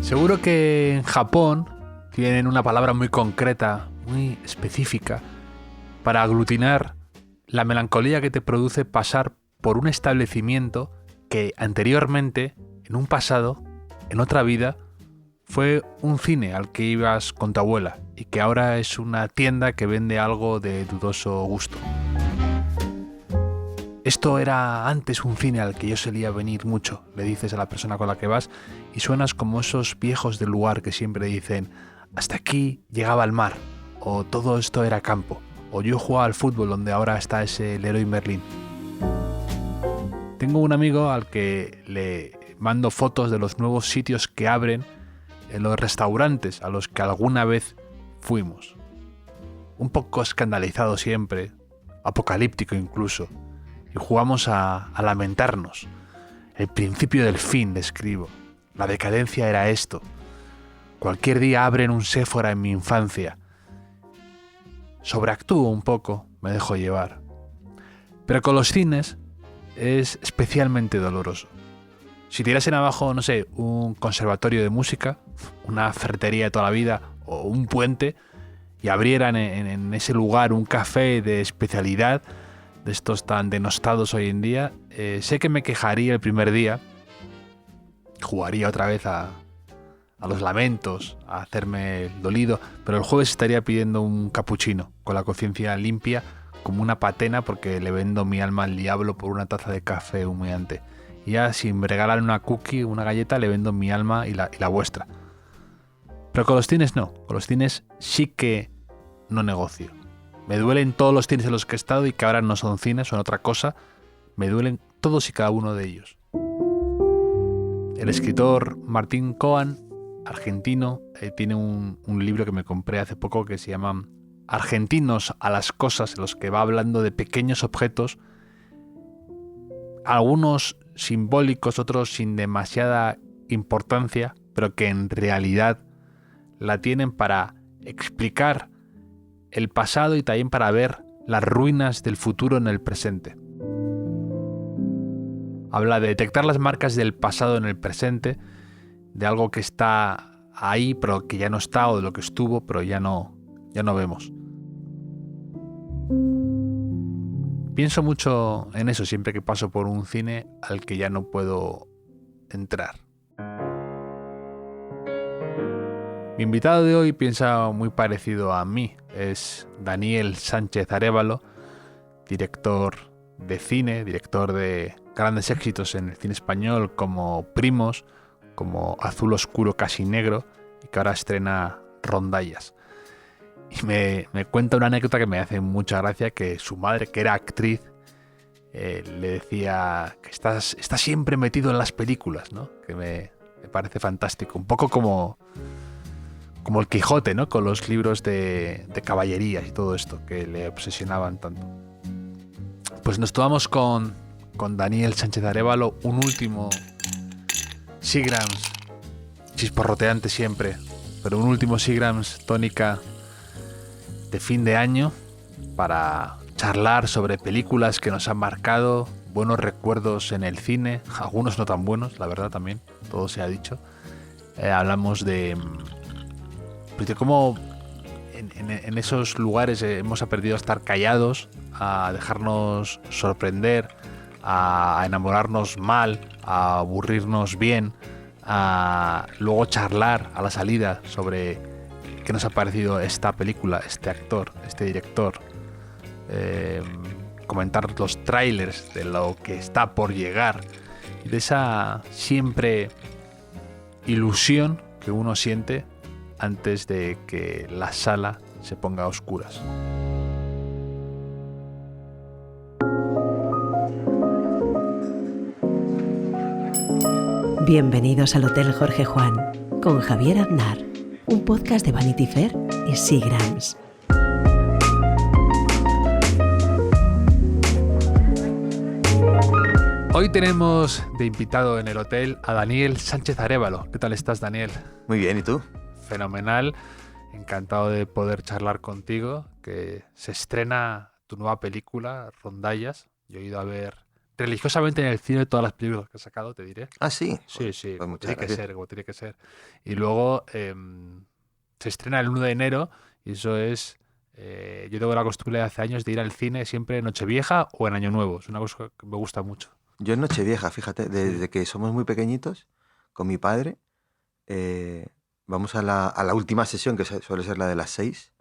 Seguro que en Japón tienen una palabra muy concreta, muy específica, para aglutinar la melancolía que te produce pasar por un establecimiento que anteriormente, en un pasado, en otra vida, fue un cine al que ibas con tu abuela y que ahora es una tienda que vende algo de dudoso gusto. Esto era antes un cine al que yo solía venir mucho, le dices a la persona con la que vas y suenas como esos viejos del lugar que siempre dicen hasta aquí llegaba el mar, o todo esto era campo, o yo jugaba al fútbol donde ahora está ese Leroy Merlin. Tengo un amigo al que le mando fotos de los nuevos sitios que abren en los restaurantes a los que alguna vez fuimos. Un poco escandalizado siempre, apocalíptico incluso. Y jugamos a lamentarnos. El principio del fin, le escribo. La decadencia era esto. Cualquier día abren un Sephora en mi infancia. Sobreactúo un poco, me dejo llevar. Pero con los cines es especialmente doloroso. Si tirasen abajo, no sé, un conservatorio de música, una ferretería de toda la vida o un puente y abrieran en ese lugar un café de especialidad, de estos tan denostados hoy en día, sé que me quejaría el primer día, jugaría otra vez a los lamentos, a hacerme el dolido, pero el jueves estaría pidiendo un capuchino con la conciencia limpia como una patena porque le vendo mi alma al diablo por una taza de café humeante. Y ya sin regalarle una cookie, una galleta, le vendo mi alma y la vuestra. Pero con los cines no, con los cines sí que no negocio. Me duelen todos los cines en los que he estado y que ahora no son cines, son otra cosa. Me duelen todos y cada uno de ellos. El escritor Martín Coan, argentino, tiene un libro que me compré hace poco que se llama Argentinos a las cosas, en los que va hablando de pequeños objetos, algunos simbólicos, otros sin demasiada importancia, pero que en realidad la tienen para explicar el pasado y también para ver las ruinas del futuro en el presente. Habla de detectar las marcas del pasado en el presente, de algo que está ahí pero que ya no está, o de lo que estuvo pero ya no vemos. Pienso mucho en eso siempre que paso por un cine al que ya no puedo entrar. Mi invitado de hoy piensa muy parecido a mí. Es Daniel Sánchez Arévalo, director de cine, director de grandes éxitos en el cine español como Primos, como Azul Oscuro Casi Negro, y que ahora estrena Rondallas. Y me cuenta una anécdota que me hace mucha gracia, que su madre, que era actriz, le decía que estás siempre metido en las películas, ¿no? Que me parece fantástico. Un poco como el Quijote, ¿no? Con los libros de caballerías y todo esto que le obsesionaban tanto. Pues nos tomamos con Daniel Sánchez Arévalo un último Seagram's, chisporroteante siempre, pero un último Seagram's tónica de fin de año para charlar sobre películas que nos han marcado, buenos recuerdos en el cine, algunos no tan buenos, la verdad también, todo se ha dicho. Hablamos de cómo en esos lugares hemos aprendido a estar callados, a dejarnos sorprender, a enamorarnos mal, a aburrirnos bien, a luego charlar a la salida sobre qué nos ha parecido esta película, este actor, este director, comentar los trailers de lo que está por llegar y de esa siempre ilusión que uno siente antes de que la sala se ponga a oscuras. Bienvenidos al Hotel Jorge Juan con Javier Aznar, un podcast de Vanity Fair y Seagram's. Hoy tenemos de invitado en el hotel a Daniel Sánchez Arévalo. ¿Qué tal estás, Daniel? Muy bien, ¿y tú? Fenomenal. Encantado de poder charlar contigo, que se estrena tu nueva película, Rondallas. Yo he ido a ver religiosamente en el cine todas las películas que ha sacado, te diré. Ah, sí. Sí, sí, Pues como muchas tiene que gracias. ser, como tiene que ser. Y luego se estrena el 1 de enero y eso es... yo tengo la costumbre de hace años de ir al cine siempre en Nochevieja o en Año Nuevo. Es una cosa que me gusta mucho. Yo en Nochevieja, fíjate, Sí. desde que somos muy pequeñitos, con mi padre, eh, vamos a la última sesión, que suele ser la de las 6.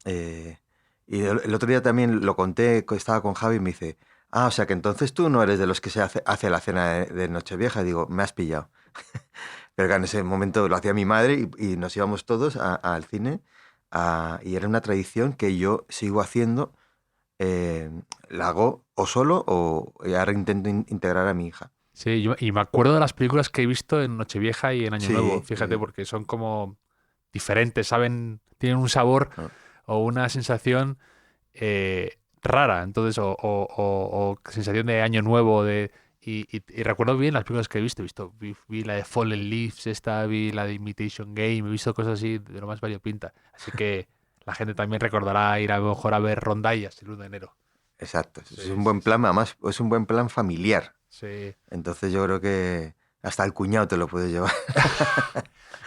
Y el otro día también lo conté, estaba con Javi y me dice, ah, o sea que entonces tú no eres de los que se hace la cena de Nochevieja. Y digo, me has pillado. Pero claro, en ese momento lo hacía mi madre y nos íbamos todos al cine. Y era una tradición que yo sigo haciendo. La hago o solo y ahora intento integrar a mi hija. Sí, y me acuerdo de las películas que he visto en Nochevieja y en Año Nuevo, Sí, fíjate, porque son como diferentes, saben, tienen un sabor ah, o una sensación rara, entonces, o sensación de Año Nuevo, y recuerdo bien las películas que he visto, vi la de Fallen Leaves, vi la de Imitation Game, he visto cosas así de lo más variopinta, así que la gente también recordará ir a lo mejor a ver Rondallas el 1 de enero. exacto. Es Sí, un sí, buen sí. plan, además es un buen plan familiar. Sí. Entonces yo creo que hasta el cuñado te lo puedes llevar.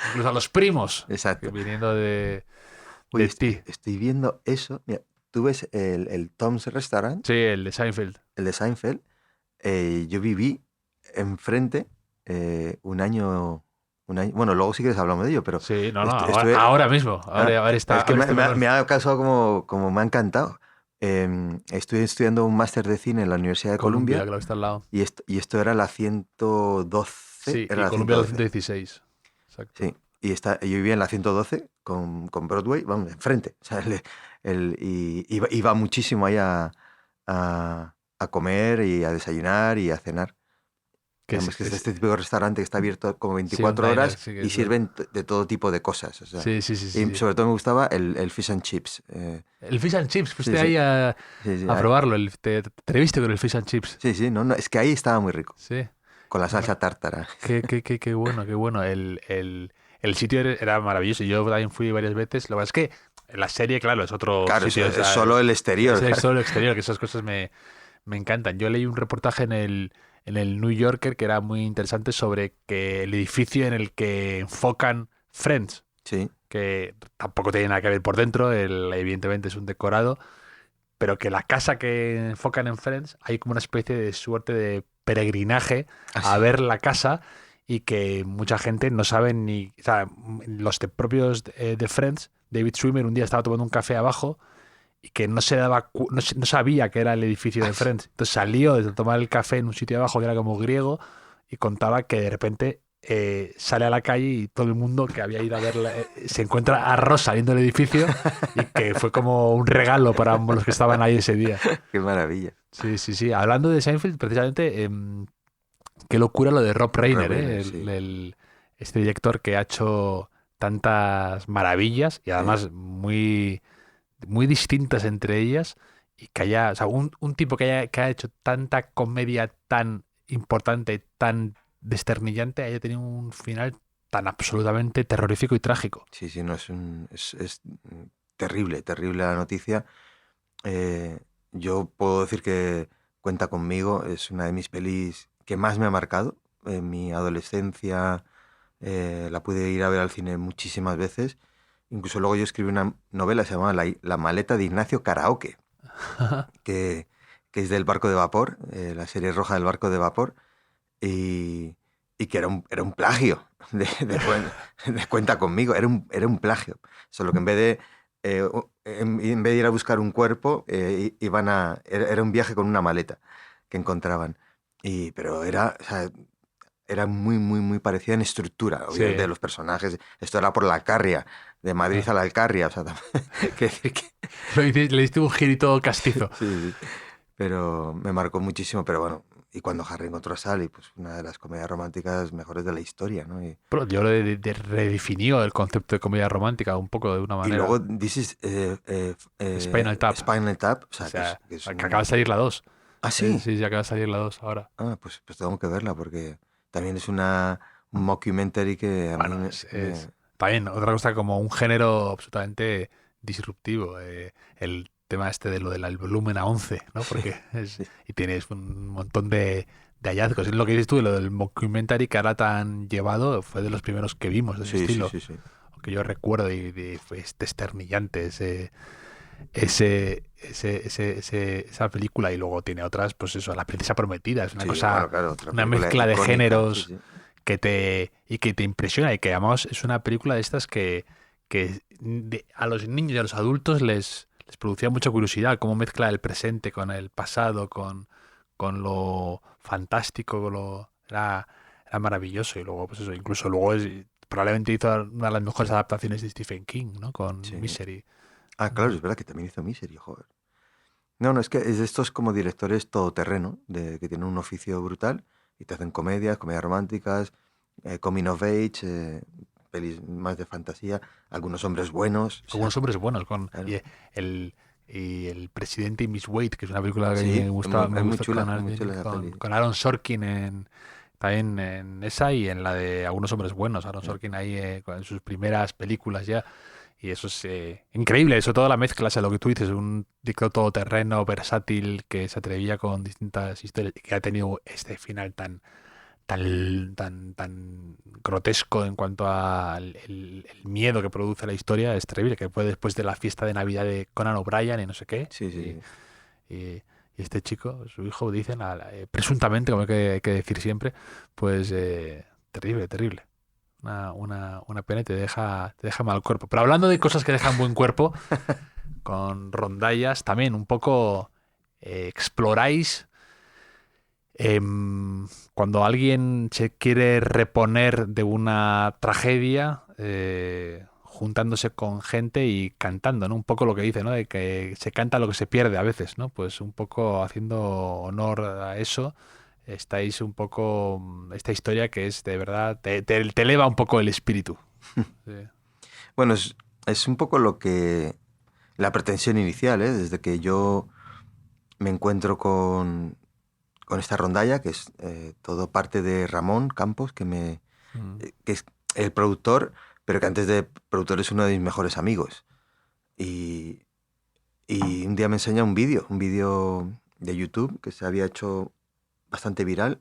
Incluso a los primos, que Exacto. viniendo Oye, de ti. estoy viendo eso. Mira, tú ves el Tom's Restaurant, Sí, el de Seinfeld. el de Seinfeld. Yo viví enfrente un año. Bueno, luego sí que les hablamos de ello, pero Sí, no, estuve. ahora mismo. Ah, Ahora está, es que ahora este lugar. me ha causado como me ha encantado. Estoy estudiando un máster de cine en la Universidad de Columbia, Columbia que lo está al lado. y esto era la 112. Sí, Era y la Columbia la 112. 116. Exacto. Sí, yo vivía en la 112 con Broadway, vamos, enfrente. O sea, y iba muchísimo ahí a comer y a desayunar y a cenar. Que Digamos que es este típico restaurante que está abierto como sí, un 24 diner, horas sí, que y es sirven de todo tipo de cosas. O sea, sí, sí, sí, y sí. sobre todo me gustaba el fish and chips. El Fish and Chips, Sí, fuiste sí, ahí sí, sí, a probarlo. Te atreviste con el Fish and Chips. sí, sí, no, no, es que ahí estaba muy rico, Sí. con la Ma- salsa tártara. Qué bueno, qué bueno. El sitio era maravilloso. Yo también fui varias veces. Lo que pasa es que en la serie, claro, es otro Claro, sitio. es solo el exterior. Es Claro. solo el exterior, que esas cosas me encantan. Yo leí un reportaje en el New Yorker que era muy interesante sobre que el edificio en el que enfocan Friends, Sí, que tampoco tiene nada que ver por dentro, evidentemente es un decorado, pero que la casa que enfocan en Friends hay como una especie de suerte de peregrinaje a así. ver la casa y que mucha gente no sabe ni... O sea, los propios de Friends, David Schwimmer un día estaba tomando un café abajo y que no se daba no sabía que era el edificio de Friends. Entonces salió de tomar el café en un sitio abajo que era como griego y contaba que de repente sale a la calle y todo el mundo que había ido a verla se encuentra a Ross saliendo del edificio y que fue como un regalo para ambos los que estaban ahí ese día. Qué maravilla. Sí, sí, sí. Hablando de Seinfeld, precisamente, qué locura lo de Rob Rob Reiner, Reiner, sí. este director que ha hecho tantas maravillas y Sí. además muy distintas entre ellas y que haya, o sea, un tipo que ha hecho tanta comedia tan importante, tan desternillante, haya tenido un final tan absolutamente terrorífico y trágico. Sí, sí, no, es terrible, terrible la noticia. Eh, yo puedo decir que Cuenta conmigo, es una de mis pelis que más me ha marcado. En mi adolescencia la pude ir a ver al cine muchísimas veces. Incluso luego yo escribí una novela, se llamaba La maleta de Ignacio Karaoke, que, que es del barco de vapor, la serie roja del barco de vapor, y, y que era un plagio de Cuenta conmigo, era un plagio. Solo que en vez de, en vez de ir a buscar un cuerpo, era un viaje con una maleta que encontraban. Pero era, o sea, era muy, muy, muy parecida en estructura, obviamente, de Sí. los personajes. Esto era por la Alcarria, de Madrid a la Alcarria, o sea, que decir que... Le diste un girito castizo. Sí, sí. Pero me marcó muchísimo, pero bueno, y cuando Harry encontró a Sally, pues una de las comedias románticas mejores de la historia, ¿no? Pero yo lo redefinió el concepto de comedia romántica un poco de una Y luego manera. This is Spinal Tap. Spinal Tap, o O sea, sea, que es que acaba de salir la 2. Ah, Sí, sí. sí, sí, acaba de salir la 2 ahora. Ah, pues tengo que verla porque también es un mockumentary que a mí Bueno, también otra cosa como un género absolutamente disruptivo. El tema este de lo del volumen a 11, ¿no? Porque y tienes un montón de hallazgos. Es lo que dices tú, lo del mockumentary que ahora tan llevado, fue de los primeros que vimos de ese estilo. Sí. Aunque yo recuerdo y fue desternillante esa película. Y luego tiene otras, pues eso, La princesa prometida. Es una cosa, claro, una mezcla de icónica, géneros sí. que te impresiona, y que además es una película de estas que a los niños y a los adultos les producía mucha curiosidad, cómo mezcla el presente con el pasado, con lo fantástico, era maravilloso. Y luego, pues eso, incluso luego probablemente hizo una de las mejores adaptaciones de Stephen King, ¿no? Con Sí. Misery. Claro, es verdad que también hizo Misery, joder. No, es que es de estos como directores todoterreno, que tienen un oficio brutal y te hacen comedias románticas, coming of age, pelis más de fantasía, algunos hombres buenos. Algunos hombres buenos, claro. y el presidente y Miss Wade, que es una película que Sí, me gustaba, es muy chula, muy chula esa peli. con Aaron Sorkin también en esa, y en la de Algunos hombres buenos. Aaron Sorkin ahí en sus primeras películas ya. Y eso es increíble, sobre todo la mezcla, o sea, lo que tú dices, un director todoterreno, versátil, que se atrevía con distintas historias, y que ha tenido este final tan grotesco en cuanto al el miedo que produce la historia. Es terrible, que fue después de la fiesta de Navidad de Conan O'Brien y no sé qué. Sí. Y este chico, su hijo, dicen, presuntamente, como hay que decir siempre, pues terrible. Una pena, y te deja mal cuerpo. Pero hablando de cosas que dejan buen cuerpo, con rondallas también un poco exploráis cuando alguien se quiere reponer de una tragedia, juntándose con gente y cantando, ¿no? Un poco lo que dice, ¿no? De que se canta lo que se pierde a veces, ¿no? Pues un poco haciendo honor a eso. Estáis un poco, esta historia que es de verdad, te eleva un poco el espíritu. Sí. Bueno, es un poco la pretensión inicial, desde que yo me encuentro con esta rondalla, que es todo parte de Ramón Campos, que es el productor, pero que antes de productor es uno de mis mejores amigos. Y un día me enseña un vídeo de YouTube que se había hecho bastante viral,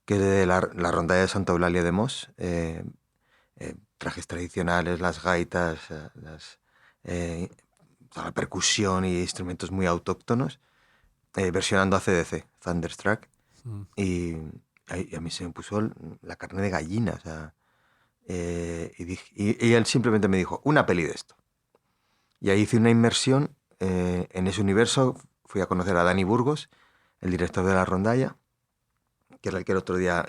que es de la rondalla de Santa Eulalia de Mos, trajes tradicionales, las gaitas, la percusión y instrumentos muy autóctonos, versionando AC/DC, Thunderstruck. Y a mí se me puso la carne de gallina, o sea, y él simplemente me dijo, una peli de esto. Y ahí hice una inmersión en ese universo. Fui a conocer a Dani Burgos, el director de La Rondalla, que era el que el otro día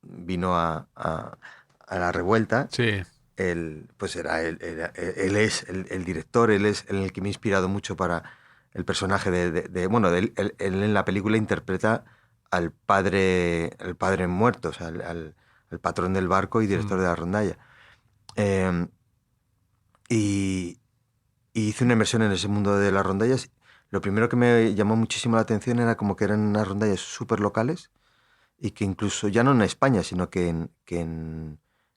vino a La Revuelta. Sí. Él es el director, él es el que me ha inspirado mucho para el personaje él en la película interpreta al padre muerto, o sea, al patrón del barco y director de La Rondalla. Y hice una inmersión en ese mundo de las rondallas. Lo primero que me llamó muchísimo la atención era como que eran unas rondallas súper locales, y que incluso ya no en España, sino que en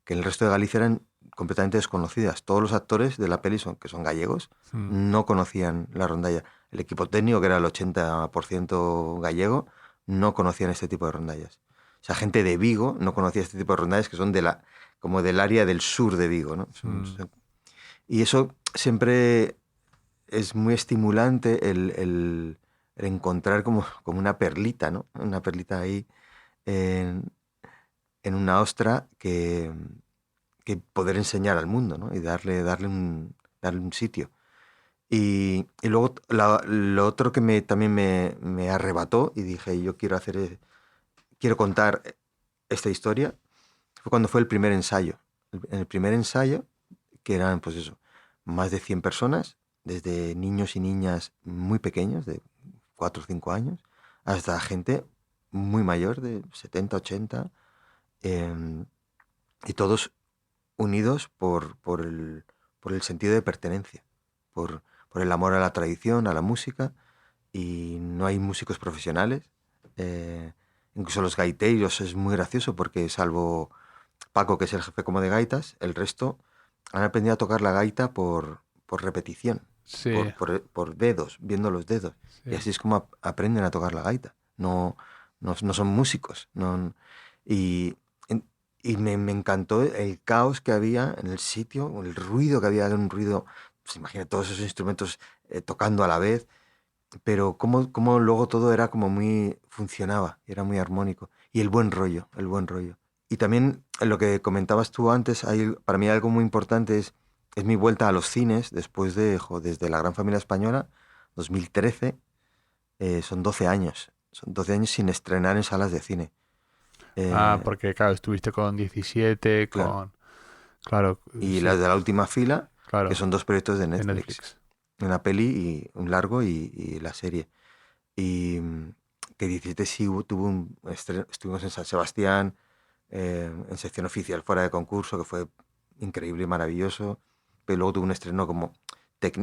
el resto de Galicia eran completamente desconocidas. Todos los actores de la peli, que son gallegos, no conocían la rondalla. El equipo técnico, que era el 80% gallego, no conocían este tipo de rondallas. O sea, gente de Vigo no conocía este tipo de rondallas, que son como del área del sur de Vigo, ¿no? Y eso siempre es muy estimulante, el encontrar como una perlita, ¿no? Una perlita ahí en una ostra que poder enseñar al mundo, ¿no? Y darle un sitio. Y luego lo otro que también me arrebató y dije, yo quiero contar esta historia, fue cuando fue el primer ensayo. En el primer ensayo, que eran, pues eso, más de 100 personas, desde niños y niñas muy pequeños, de 4 o 5 años, hasta gente muy mayor, de 70, 80, y todos unidos por el sentido de pertenencia, por el amor a la tradición, a la música. Y no hay músicos profesionales, incluso los gaiteros. Es muy gracioso porque, salvo Paco, que es el jefe como de gaitas, el resto han aprendido a tocar la gaita por repetición. Sí, por dedos, viendo los dedos. Y sí. así es como aprenden a tocar la gaita. No son músicos. Y, en- y me encantó el caos que había en el sitio, el ruido que había, un ruido, pues imagina todos esos instrumentos tocando a la vez, pero cómo luego todo era como funcionaba, era muy armónico. Y el buen rollo, el buen rollo. Y también lo que comentabas tú antes, para mí algo muy importante es mi vuelta a los cines desde La Gran Familia Española, 2013, son 12 años. Son 12 años sin estrenar en salas de cine. Eh, Porque claro, estuviste con 17, claro. con... Claro, Y sí, las de La Última Fila, que claro, son 2 proyectos de de Netflix. Netflix. Una peli y un largo y la serie. Y que 17 sí tuvo un estreno. Estuvimos en San Sebastián, en sección oficial fuera de concurso, que fue increíble y maravilloso. Pero luego tuvo un estreno como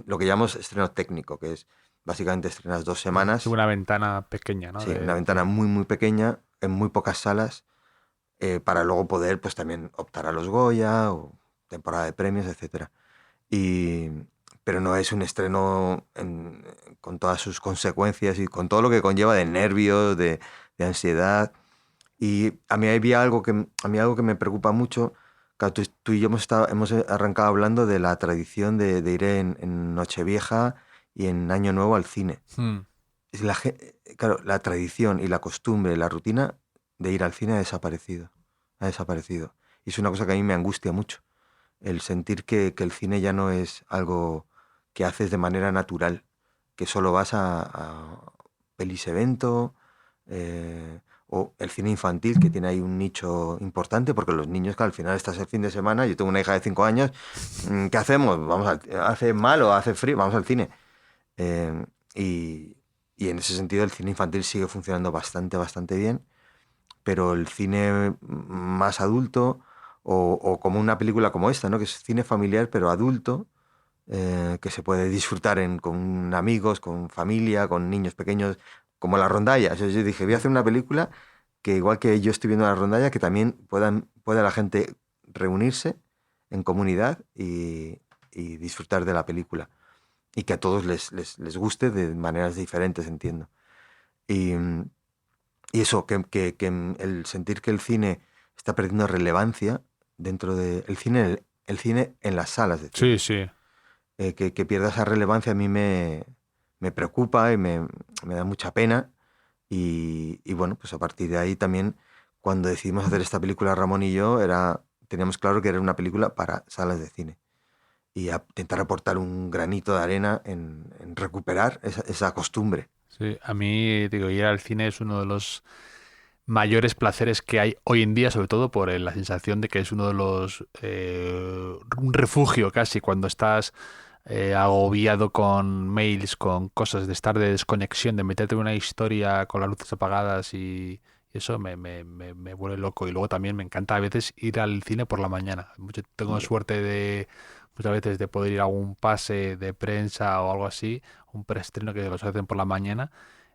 lo que llamamos estreno técnico, que es básicamente estrenas 2 Tuve semanas. una ventana pequeña, ¿no? Sí, una De ventana tiempo. muy, muy pequeña, en muy pocas salas, para luego poder pues también optar a los Goya o temporada de premios, etcétera. Y, pero no es un estreno con todas sus consecuencias y con todo lo que conlleva de nervios, de ansiedad. Y a mí algo que me preocupa mucho, claro, tú y yo hemos arrancado hablando de la tradición de ir en Nochevieja y en Año Nuevo al cine. Hmm. Claro, la tradición y la costumbre, la rutina de ir al cine ha desaparecido. Ha desaparecido. Y es una cosa que a mí me angustia mucho, el sentir que el cine ya no es algo que haces de manera natural, que solo vas a pelis evento, o el cine infantil, que tiene ahí un nicho importante, porque los niños, que al final estás el fin de semana, yo tengo una hija de 5 años, ¿qué hacemos? ¿Hace mal o hace frío? Vamos al cine. Eh, y, y en ese sentido el cine infantil sigue funcionando bastante, bastante bien, pero el cine más adulto o como una película como esta, ¿no? Que es cine familiar pero adulto, que se puede disfrutar con amigos, con familia, con niños pequeños, como La Rondalla. O sea, yo dije, voy a hacer una película que igual que yo estoy viendo La Rondalla, que también pueda la gente reunirse en comunidad y disfrutar de la película. Y que a todos les guste de maneras diferentes, entiendo. Y, y eso, que el sentir que el cine está perdiendo relevancia dentro de... El cine en las salas de Sí, cine. sí. Que pierda esa relevancia a mí me preocupa y me da mucha pena. Y bueno, pues a partir de ahí también, cuando decidimos hacer esta película, Ramón y yo, teníamos claro que era una película para salas de cine. Y intentar aportar un granito de arena en recuperar esa costumbre. Sí, a mí, digo, ir al cine es uno de los mayores placeres que hay hoy en día, sobre todo por la sensación de que es uno de los un refugio casi cuando estás agobiado con mails, con cosas de estar de desconexión, de meterte en una historia con las luces apagadas y eso me vuelve loco. Y luego también me encanta a veces ir al cine por la mañana. Tengo Hombre, suerte de muchas veces de poder ir a algún pase de prensa o algo así, un preestreno que los hacen por la mañana,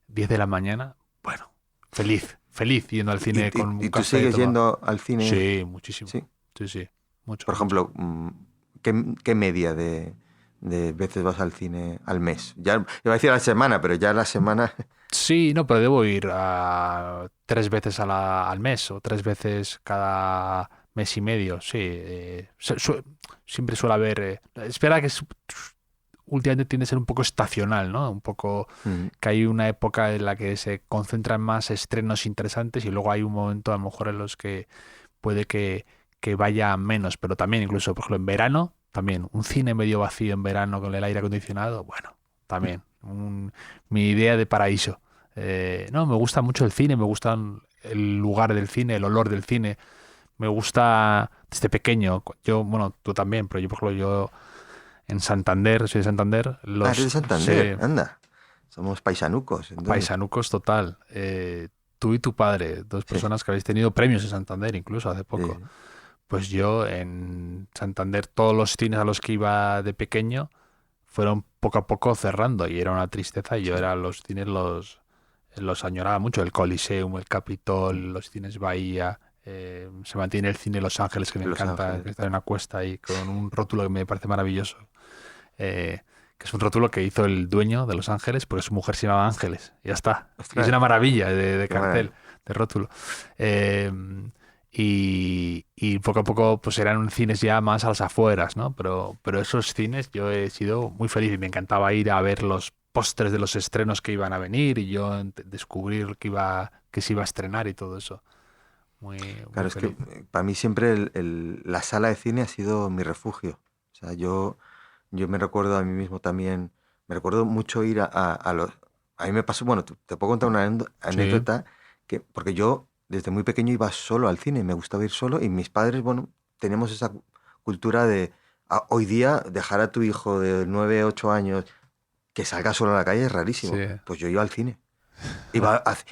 10 de la mañana. Bueno, feliz, feliz yendo al cine con un y tú café sigues tomado. yendo al cine? Sí, muchísimo. Sí. Sí, sí, mucho, Por mucho. ejemplo, ¿qué media de veces vas al cine al mes? Ya iba a decir a la semana, pero ya la semana... Sí, no, pero debo ir 3 veces al mes o 3 veces cada mes y medio. Sí, siempre suele haber. Espera que últimamente tiende a ser un poco estacional, ¿no? Un poco Mm, que hay una época en la que se concentran más estrenos interesantes y luego hay un momento a lo mejor en los que puede que vaya menos, pero también incluso, por ejemplo, en verano, también un cine medio vacío en verano con el aire acondicionado, bueno, también mi idea de paraíso. No, me gusta mucho el cine, me gusta el lugar del cine, el olor del cine, me gusta desde pequeño. Yo, bueno, tú también, pero yo, por ejemplo, yo en Santander, soy de Santander, eres de Santander, anda. Somos paisanucos, entonces. paisanucos total. Tú y tu padre, dos Sí, personas que habéis tenido premios en Santander, incluso hace poco. sí. Pues yo en Santander, todos los cines a los que iba de pequeño fueron poco a poco cerrando y era una tristeza. Y yo Sí. era los cines los añoraba mucho, el Coliseum, el Mm. Capitol, los cines Bahía. Se mantiene el cine Los Ángeles, que me En Los encanta, Ángeles. que está en una cuesta ahí con un rótulo que me parece maravilloso. Eh, que es un rótulo que hizo el dueño de Los Ángeles, porque su mujer se llamaba Ángeles. Y ya está. Ostras. Es una maravilla de Qué cartel, maravilla. de rótulo. Y poco a poco pues eran cines ya más a las afueras, ¿no? Pero esos cines yo he sido muy feliz y me encantaba ir a ver los pósters de los estrenos que iban a venir y yo descubrir que se iba a estrenar y todo eso. Muy, muy Claro, es que feliz. para mí siempre la sala de cine ha sido mi refugio. O sea, yo me recuerdo a mí mismo también, me recuerdo mucho ir a los... A mí me pasó, bueno, te puedo contar una Sí, anécdota, porque yo desde muy pequeño iba solo al cine, me gustaba ir solo y mis padres, bueno, teníamos esa cultura de hoy día dejar a tu hijo de 9 8 años que salga solo a la calle es sí. rarísimo. Pues yo iba al cine.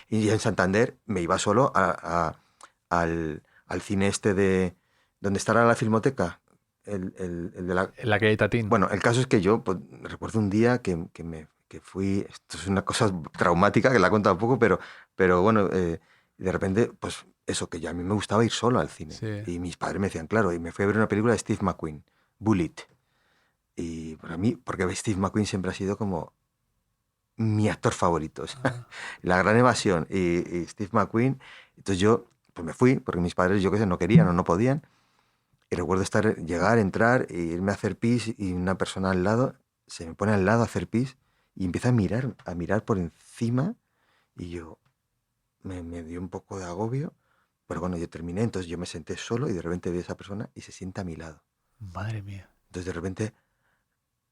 Y en Santander me iba solo al cine este de... donde estará la Filmoteca. El de la... En la calle Tatín. Bueno, el caso es que yo pues, recuerdo un día que fui... Esto es una cosa traumática que la he contado poco, pero bueno, de repente, pues eso, que ya a mí me gustaba ir solo al cine. Sí. Y mis padres me decían, claro, y me fui a ver una película de Steve McQueen, Bullet. Y para mí, porque Steve McQueen siempre ha sido como mi actor favorito. O sea, Ah, La Gran Evasión y Steve McQueen. Entonces yo pues me fui, porque mis padres, yo qué sé, no querían o no podían. Y recuerdo llegar, entrar e irme a hacer pis y una persona al lado se me pone al lado a hacer pis y empieza a mirar por encima y yo me dio un poco de agobio. Pero bueno, yo terminé, entonces yo me senté solo y de repente vi a esa persona y se sienta a mi lado. madre mía. Entonces de repente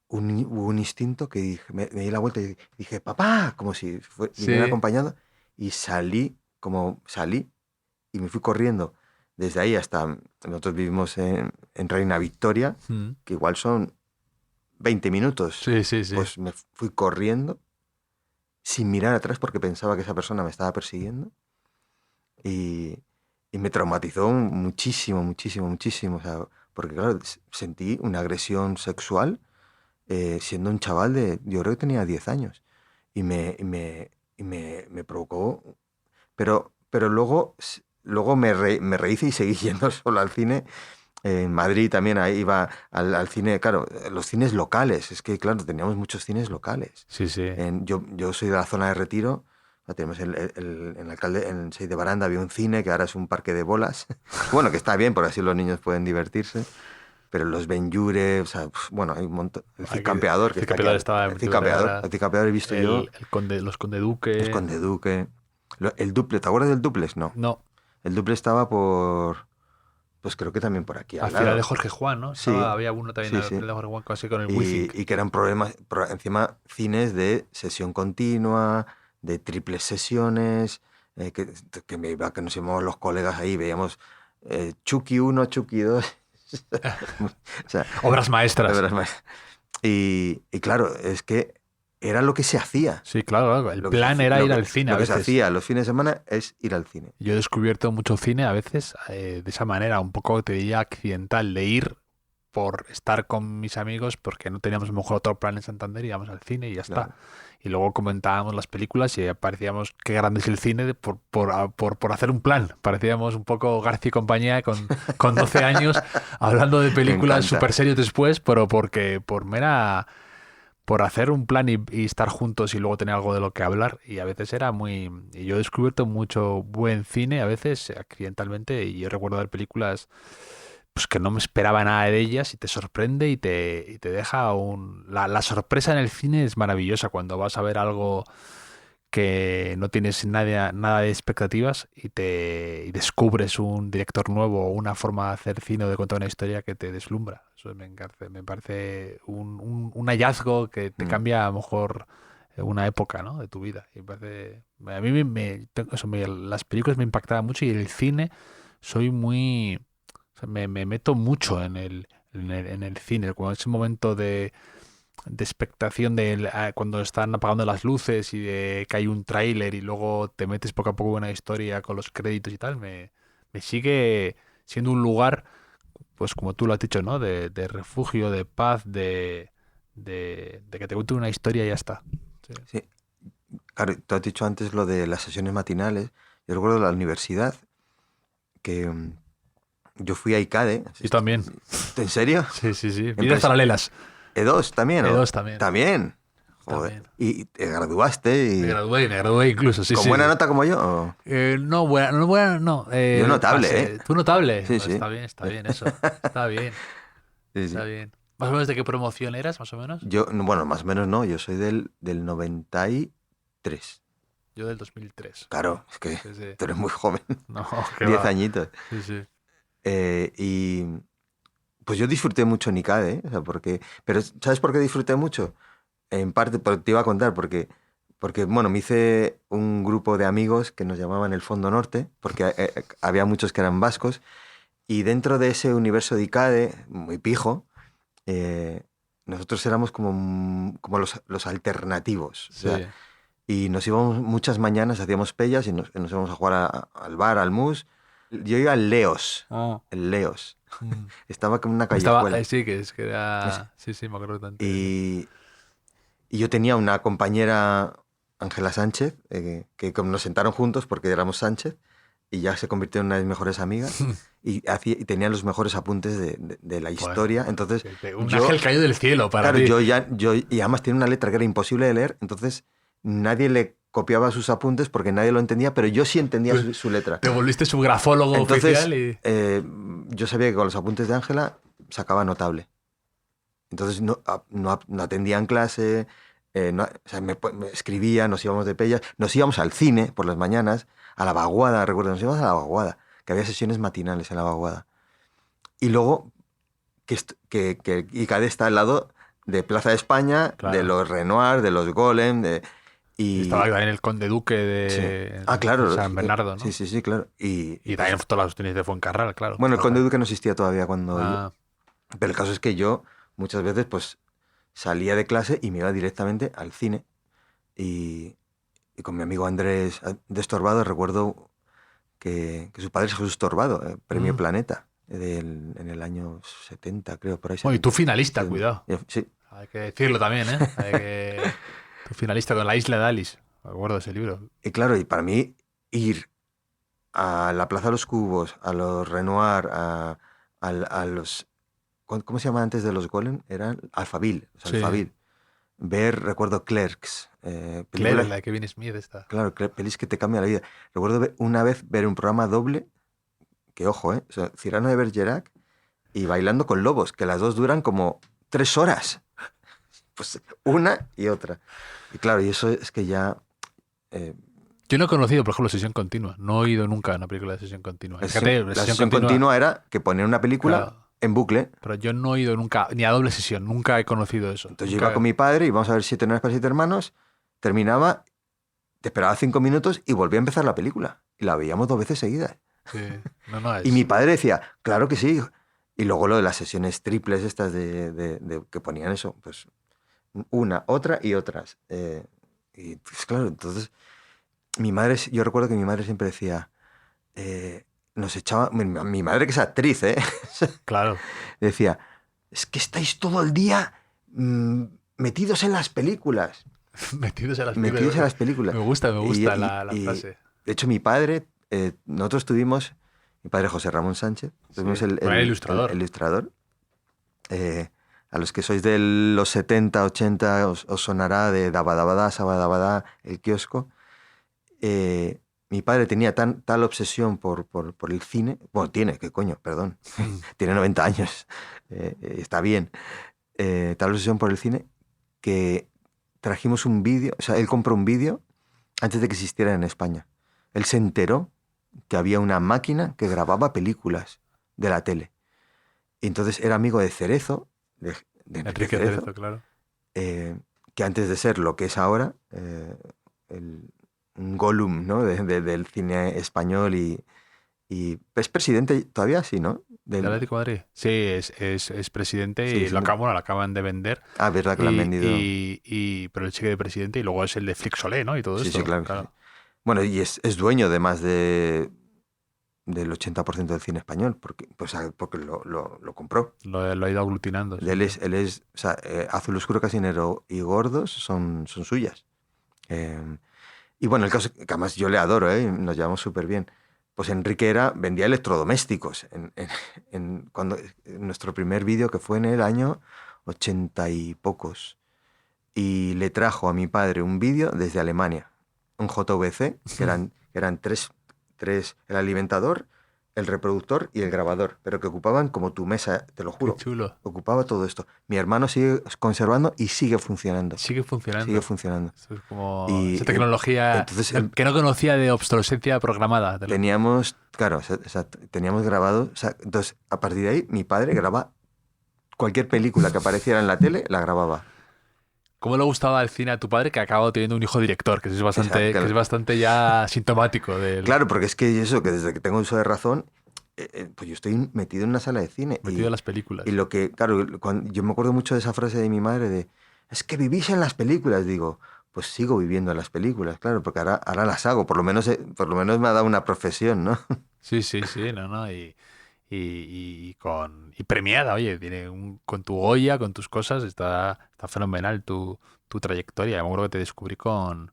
hubo un instinto que dije, me di la vuelta y dije, papá, como si viniera Sí. acompañado, y salí y me fui corriendo desde ahí hasta, nosotros vivimos en Reina Victoria, Mm. que igual son 20 minutos, Sí, sí, sí. pues me fui corriendo sin mirar atrás porque pensaba que esa persona me estaba persiguiendo y, y me traumatizó muchísimo, muchísimo, muchísimo, o sea, porque claro, sentí una agresión sexual siendo un chaval yo creo que tenía 10 años, y me provocó, pero luego me rehice y seguí yendo solo al cine. En Madrid también ahí iba al cine, claro, los cines locales, es que claro, teníamos muchos cines locales. Sí, sí. Yo soy de la zona de Retiro, tenemos en Alcalde, en Seix de Baranda había un cine que ahora es un parque de bolas, bueno, que está bien, porque así los niños pueden divertirse. Pero los Benlliure, o sea, bueno, hay un montón. El Cid Aquí, Campeador, que Cid está aquí. Campeador estaba El en Cid Rivera Campeador, ahora. el Cid Campeador he visto yo. Los Conde El Duque. Conde Duque. El Duplex, ¿te acuerdas del Duplex? No. No, El Duplex estaba pues creo que también por aquí al al final de lado. Jorge Juan, ¿no? Sí, Había uno también sí, al sí. final de Jorge Juan, casi con el Wizzing. Y que eran problemas, encima cines de sesión continua, de triples sesiones, que nos íbamos los colegas ahí, veíamos Chucky 1, Chucky 2. O sea, Obras de maestras. veras más. Y claro, es que era lo que se hacía. Sí, claro, claro. El Lo que se plan hacía, era ir al cine a lo que se veces. hacía los fines de semana es ir al cine. Yo he descubierto mucho cine a veces de esa manera, un poco, te diría, accidental, de ir por estar con mis amigos porque no teníamos a lo mejor otro plan en Santander, íbamos al cine y ya está. Claro. Y luego comentábamos las películas y parecíamos qué grande es el cine por hacer un plan. Parecíamos un poco García y compañía con 12 años hablando de películas encanta. súper serios después, pero por hacer un plan y estar juntos y luego tener algo de lo que hablar. Y a veces era muy... Y yo he descubierto mucho buen cine, a veces accidentalmente, y yo recuerdo ver películas pues que no me esperaba nada de ellas y te sorprende y te deja la sorpresa en el cine es maravillosa cuando vas a ver algo que no tienes nada de expectativas y descubres un director nuevo o una forma de hacer cine o de contar una historia que te deslumbra. Eso me parece un hallazgo que te Mm. cambia a lo mejor una época, ¿no? de tu vida. Y a mí las películas me impactaban mucho y el cine soy muy... o sea, me meto mucho en el cine. Cuando es un momento de expectación cuando están apagando las luces y de que hay un tráiler y luego te metes poco a poco en una historia con los créditos y tal, me sigue siendo un lugar, pues como tú lo has dicho, ¿no? De refugio, de paz, de que te cuente una historia y ya está. Sí. Sí. Claro, tú has dicho antes lo de las sesiones matinales. Yo recuerdo la universidad que yo fui a ICADE. Yo también. ¿En serio? Sí, sí, sí. En Vidas pres- paralelas. E2 también, ¿no? E2 también. También. Joder. También. Y te graduaste y... Me gradué incluso, sí, ¿Con sí. buena nota como yo? ¿O? No, no. Yo notable, pasé. ¿Tú notable? Sí, Pues sí. está bien eso. Está bien, Sí, sí. está bien. ¿Más o menos de qué promoción eras, más o menos? Yo, bueno, más o menos no, yo soy del 93. Yo del 2003. Claro, es que Sí, sí. tú eres muy joven, No, qué 10 va. añitos. Sí, sí. Y pues yo disfruté mucho Nicade, ¿eh? O sea, pero ¿sabes por qué disfruté mucho? En parte, te iba a contar, porque bueno, me hice un grupo de amigos que nos llamaban el Fondo Norte, porque había muchos que eran vascos, y dentro de ese universo de Icade, muy pijo, nosotros éramos como los alternativos. O sea, Sí. y nos íbamos muchas mañanas, hacíamos pellas y nos íbamos a jugar al bar, al mus. Yo iba al Leos, Ah. el Leos. Mm. Estaba como una Estaba, callejuela. sí, que era... Es- Sí, sí, me acuerdo tanto. Y yo tenía una compañera, Ángela Sánchez, que como nos sentaron juntos porque éramos Sánchez, y ya se convirtió en una de mis mejores amigas, y tenía los mejores apuntes de la historia. Entonces, Un ángel caído del cielo para claro, ti. y además tiene una letra que era imposible de leer, entonces nadie le copiaba sus apuntes porque nadie lo entendía, pero yo sí entendía su letra. Te volviste su grafólogo Entonces, oficial y... yo sabía que con los apuntes de Ángela sacaba notable. Entonces no atendían clase, o sea, me escribía, nos íbamos de pellas, nos íbamos al cine por las mañanas, a la vaguada, recuerdo, nos íbamos a la vaguada, que había sesiones matinales en la vaguada. Y luego, que Icade está al lado de Plaza de España, Claro. de los Renoir, de los Golem, y Estaba también el conde duque de sí. Claro, San Bernardo, ¿no? Sí, claro. Y también todas las opciones de Fuencarral, claro. Bueno, el conde duque no existía todavía cuando... Ah, Pero el caso es que yo muchas veces pues salía de clase y me iba directamente al cine. Y con mi amigo Andrés Destorbado recuerdo que su padre es Jesús Torbado, Premio Planeta, en el año 70, creo, por ahí. bueno, y tú finalista, 70. cuidado. Sí, Hay que decirlo también, ¿eh? Tú finalista con La Isla de Alice. Me acuerdo de ese libro. y claro, y para mí ir a la Plaza de los Cubos, a los Renoir, a los... ¿Cómo se llama antes de los Golem? Eran Alphaville. Sí. Alphaville. Recuerdo Clerks. Claire, películas- la de Kevin Smith esta. Claro, pelis que te cambian la vida. Recuerdo una vez ver un programa doble, que ojo, o sea, Cyrano de Bergerac y Bailando con Lobos, que las dos duran como 3 horas. Pues una y otra. Y claro, y eso es que ya... Yo no he conocido, por ejemplo, Sesión Continua. No he oído nunca una película de Sesión Continua. Fíjate, la sesión continua era que ponían una película Claro. en bucle. Pero yo no he oído nunca, ni a doble sesión. Nunca he conocido eso. Entonces yo Nunca- iba con mi padre y vamos a ver 7 noches para 7 hermanos. Terminaba, te esperaba 5 minutos y volvía a empezar la película. Y la veíamos 2 veces seguidas. Sí. No, es... Y mi padre decía, claro que sí. Y luego lo de las sesiones triples estas de que ponían eso, pues una, otra y otras. Y pues, claro, entonces yo recuerdo que mi madre siempre decía, nos echaba, mi madre que es actriz, Claro. decía, es que estáis todo el día metidos en las películas. Metidos en las Metidos películas. en las películas. Me gusta Y- la y- frase. De hecho, mi padre, nosotros tuvimos, mi padre José Ramón Sánchez, tuvimos Sí, el ilustrador. el ilustrador. A los que sois de los 70, 80, os sonará de Dabadabadá, Sabadabadá, el kiosco. Mi padre tenía tal obsesión por el cine, bueno, qué coño, perdón, tiene 90 años, está bien, tal obsesión por el cine que trajimos un vídeo, o sea, él compró un vídeo antes de que existiera en España. Él se enteró que había una máquina que grababa películas de la tele. Y entonces era amigo de Cerezo, de Enrique Enrique Cerezo, Cerezo, claro. que antes de ser lo que es ahora, un Gollum, ¿no? del cine español y es presidente todavía, sí, ¿no? ¿Del Atlético de Madrid? Sí, es presidente Sí, y sí. lo acaban de vender. Verdad que lo han vendido. Pero él sigue de presidente y luego es el de Flixolé, ¿no? Y todo Sí, esto. sí, claro. Sí. Bueno, y es dueño de más del 80% del cine español, porque lo compró. Lo ha ido aglutinando. Sí. Él es o sea, Azul Oscuro, Casinero y Gordos son suyas. Y bueno, el caso es que además yo le adoro, nos llevamos súper bien. Pues Enrique vendía electrodomésticos. Cuando nuestro primer vídeo, que fue en el año 80 y pocos. Y le trajo a mi padre un vídeo desde Alemania, un JVC, que eran tres, el alimentador, el reproductor y el grabador, pero que ocupaban como tu mesa, te lo juro. Qué chulo. Ocupaba todo esto. Mi hermano sigue conservando y sigue funcionando. Sigue funcionando. Sigue funcionando. Eso es como Y, esa tecnología entonces, que no conocía de obsolescencia programada. Teníamos, claro, teníamos grabado. O sea, entonces, a partir de ahí, mi padre grababa cualquier película que apareciera en la tele, la grababa. ¿Cómo le gustaba el cine a tu padre que ha acabado teniendo un hijo director? Que es bastante, Exacto. que es bastante ya sintomático del... Claro, porque es que eso, que desde que tengo uso de razón, pues yo estoy metido en una sala de cine. Metido en las películas. Y lo que, claro, yo me acuerdo mucho de esa frase de mi madre de, es que vivís en las películas. Digo, pues sigo viviendo en las películas, claro, porque ahora las hago. Por lo menos me ha dado una profesión, ¿no? Sí, no. Y premiada, oye, con tu Goya, con tus cosas, está fenomenal tu trayectoria. Me acuerdo que te descubrí con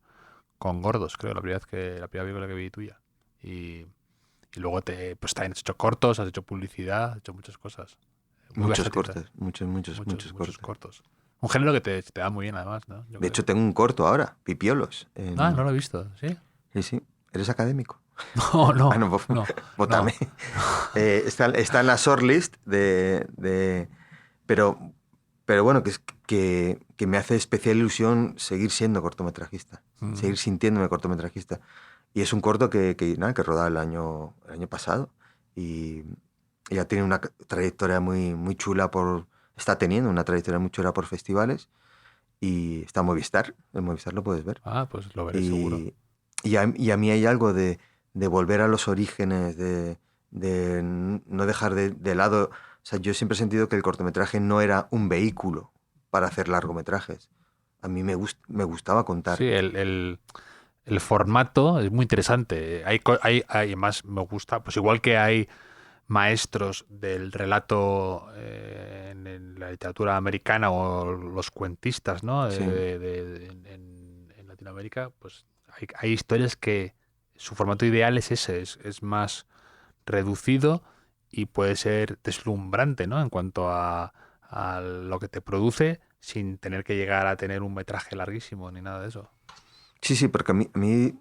Gordos, creo, la primera película que vi tuya. Y luego pues también has hecho cortos, has hecho publicidad, has hecho muchas cosas. Muy Muchos versátil, cortos, muchos cortos. cortos. Un género que te da muy bien, además, ¿no? Yo De creo. hecho, tengo un corto ahora, Pipiolos. Ah, no lo he visto, ¿sí? Sí. ¿Eres académico? No, No, vótame. Está en la shortlist pero bueno, que me hace especial ilusión seguir siendo cortometrajista, seguir sintiéndome cortometrajista. Y es un corto que rodaba el año pasado y ya tiene una trayectoria muy chula está teniendo una trayectoria muy chula por festivales y está en Movistar lo puedes ver. Ah, pues lo veré seguro. Y a mí hay algo de volver a los orígenes, de no dejar de lado. O sea, yo siempre he sentido que el cortometraje no era un vehículo para hacer largometrajes. A mí me gustaba contar. Sí, el formato es muy interesante. Además, me gusta, pues igual que hay maestros del relato en la literatura americana o los cuentistas, ¿no? Sí. En Latinoamérica, pues hay historias que su formato ideal es ese, es más reducido y puede ser deslumbrante, ¿no? En cuanto a lo que te produce sin tener que llegar a tener un metraje larguísimo ni nada de eso. Sí, porque a mí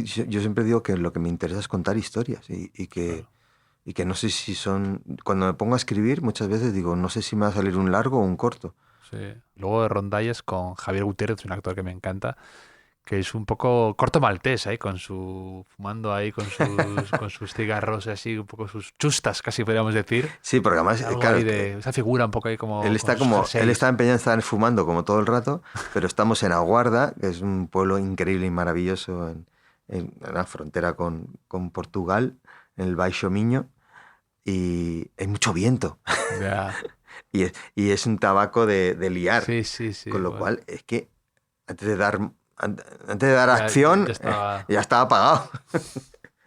yo siempre digo que lo que me interesa es contar historias y que... Claro. Y que no sé si son... Cuando me pongo a escribir, muchas veces digo, no sé si me va a salir un largo o un corto. Sí. Luego de Rondalles con Javier Gutiérrez, un actor que me encanta, que es un poco corto maltés, fumando ahí con sus cigarros, así, un poco sus chustas, casi podríamos decir. Sí, porque además, Algo claro, ahí esa figura un poco ahí como... él está empeñado en estar fumando como todo el rato, pero estamos en Aguarda, que es un pueblo increíble y maravilloso en la frontera con Portugal, en el Baixo Miño, y hay mucho viento. Ya. y es un tabaco de liar. Sí. Con lo bueno. cual, es que antes de dar acción, ya estaba apagado.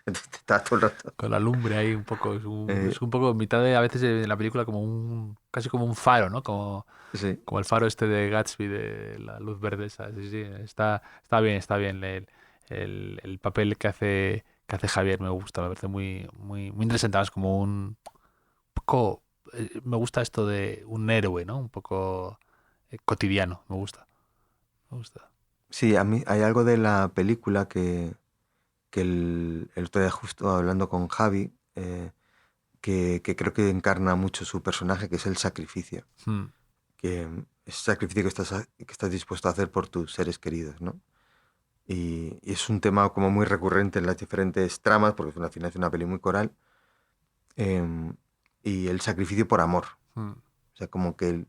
Entonces estaba todo el rato. Con la lumbre ahí un poco. Es un poco mitad a veces en la película casi como un faro, ¿no? Como el faro este de Gatsby de la luz verde esa. Sí. Está bien el papel que hace Javier, me gusta, me parece muy interesante. Es como un poco, me gusta esto de un héroe, ¿no? Un poco cotidiano, me gusta. Sí, a mí hay algo de la película que el otro día justo hablando con Javi, que creo que encarna mucho su personaje, que es el sacrificio. Que es sacrificio que estás dispuesto a hacer por tus seres queridos, ¿no? Y es un tema como muy recurrente en las diferentes tramas, porque al final es una peli muy coral. Y el sacrificio por amor. O sea, como que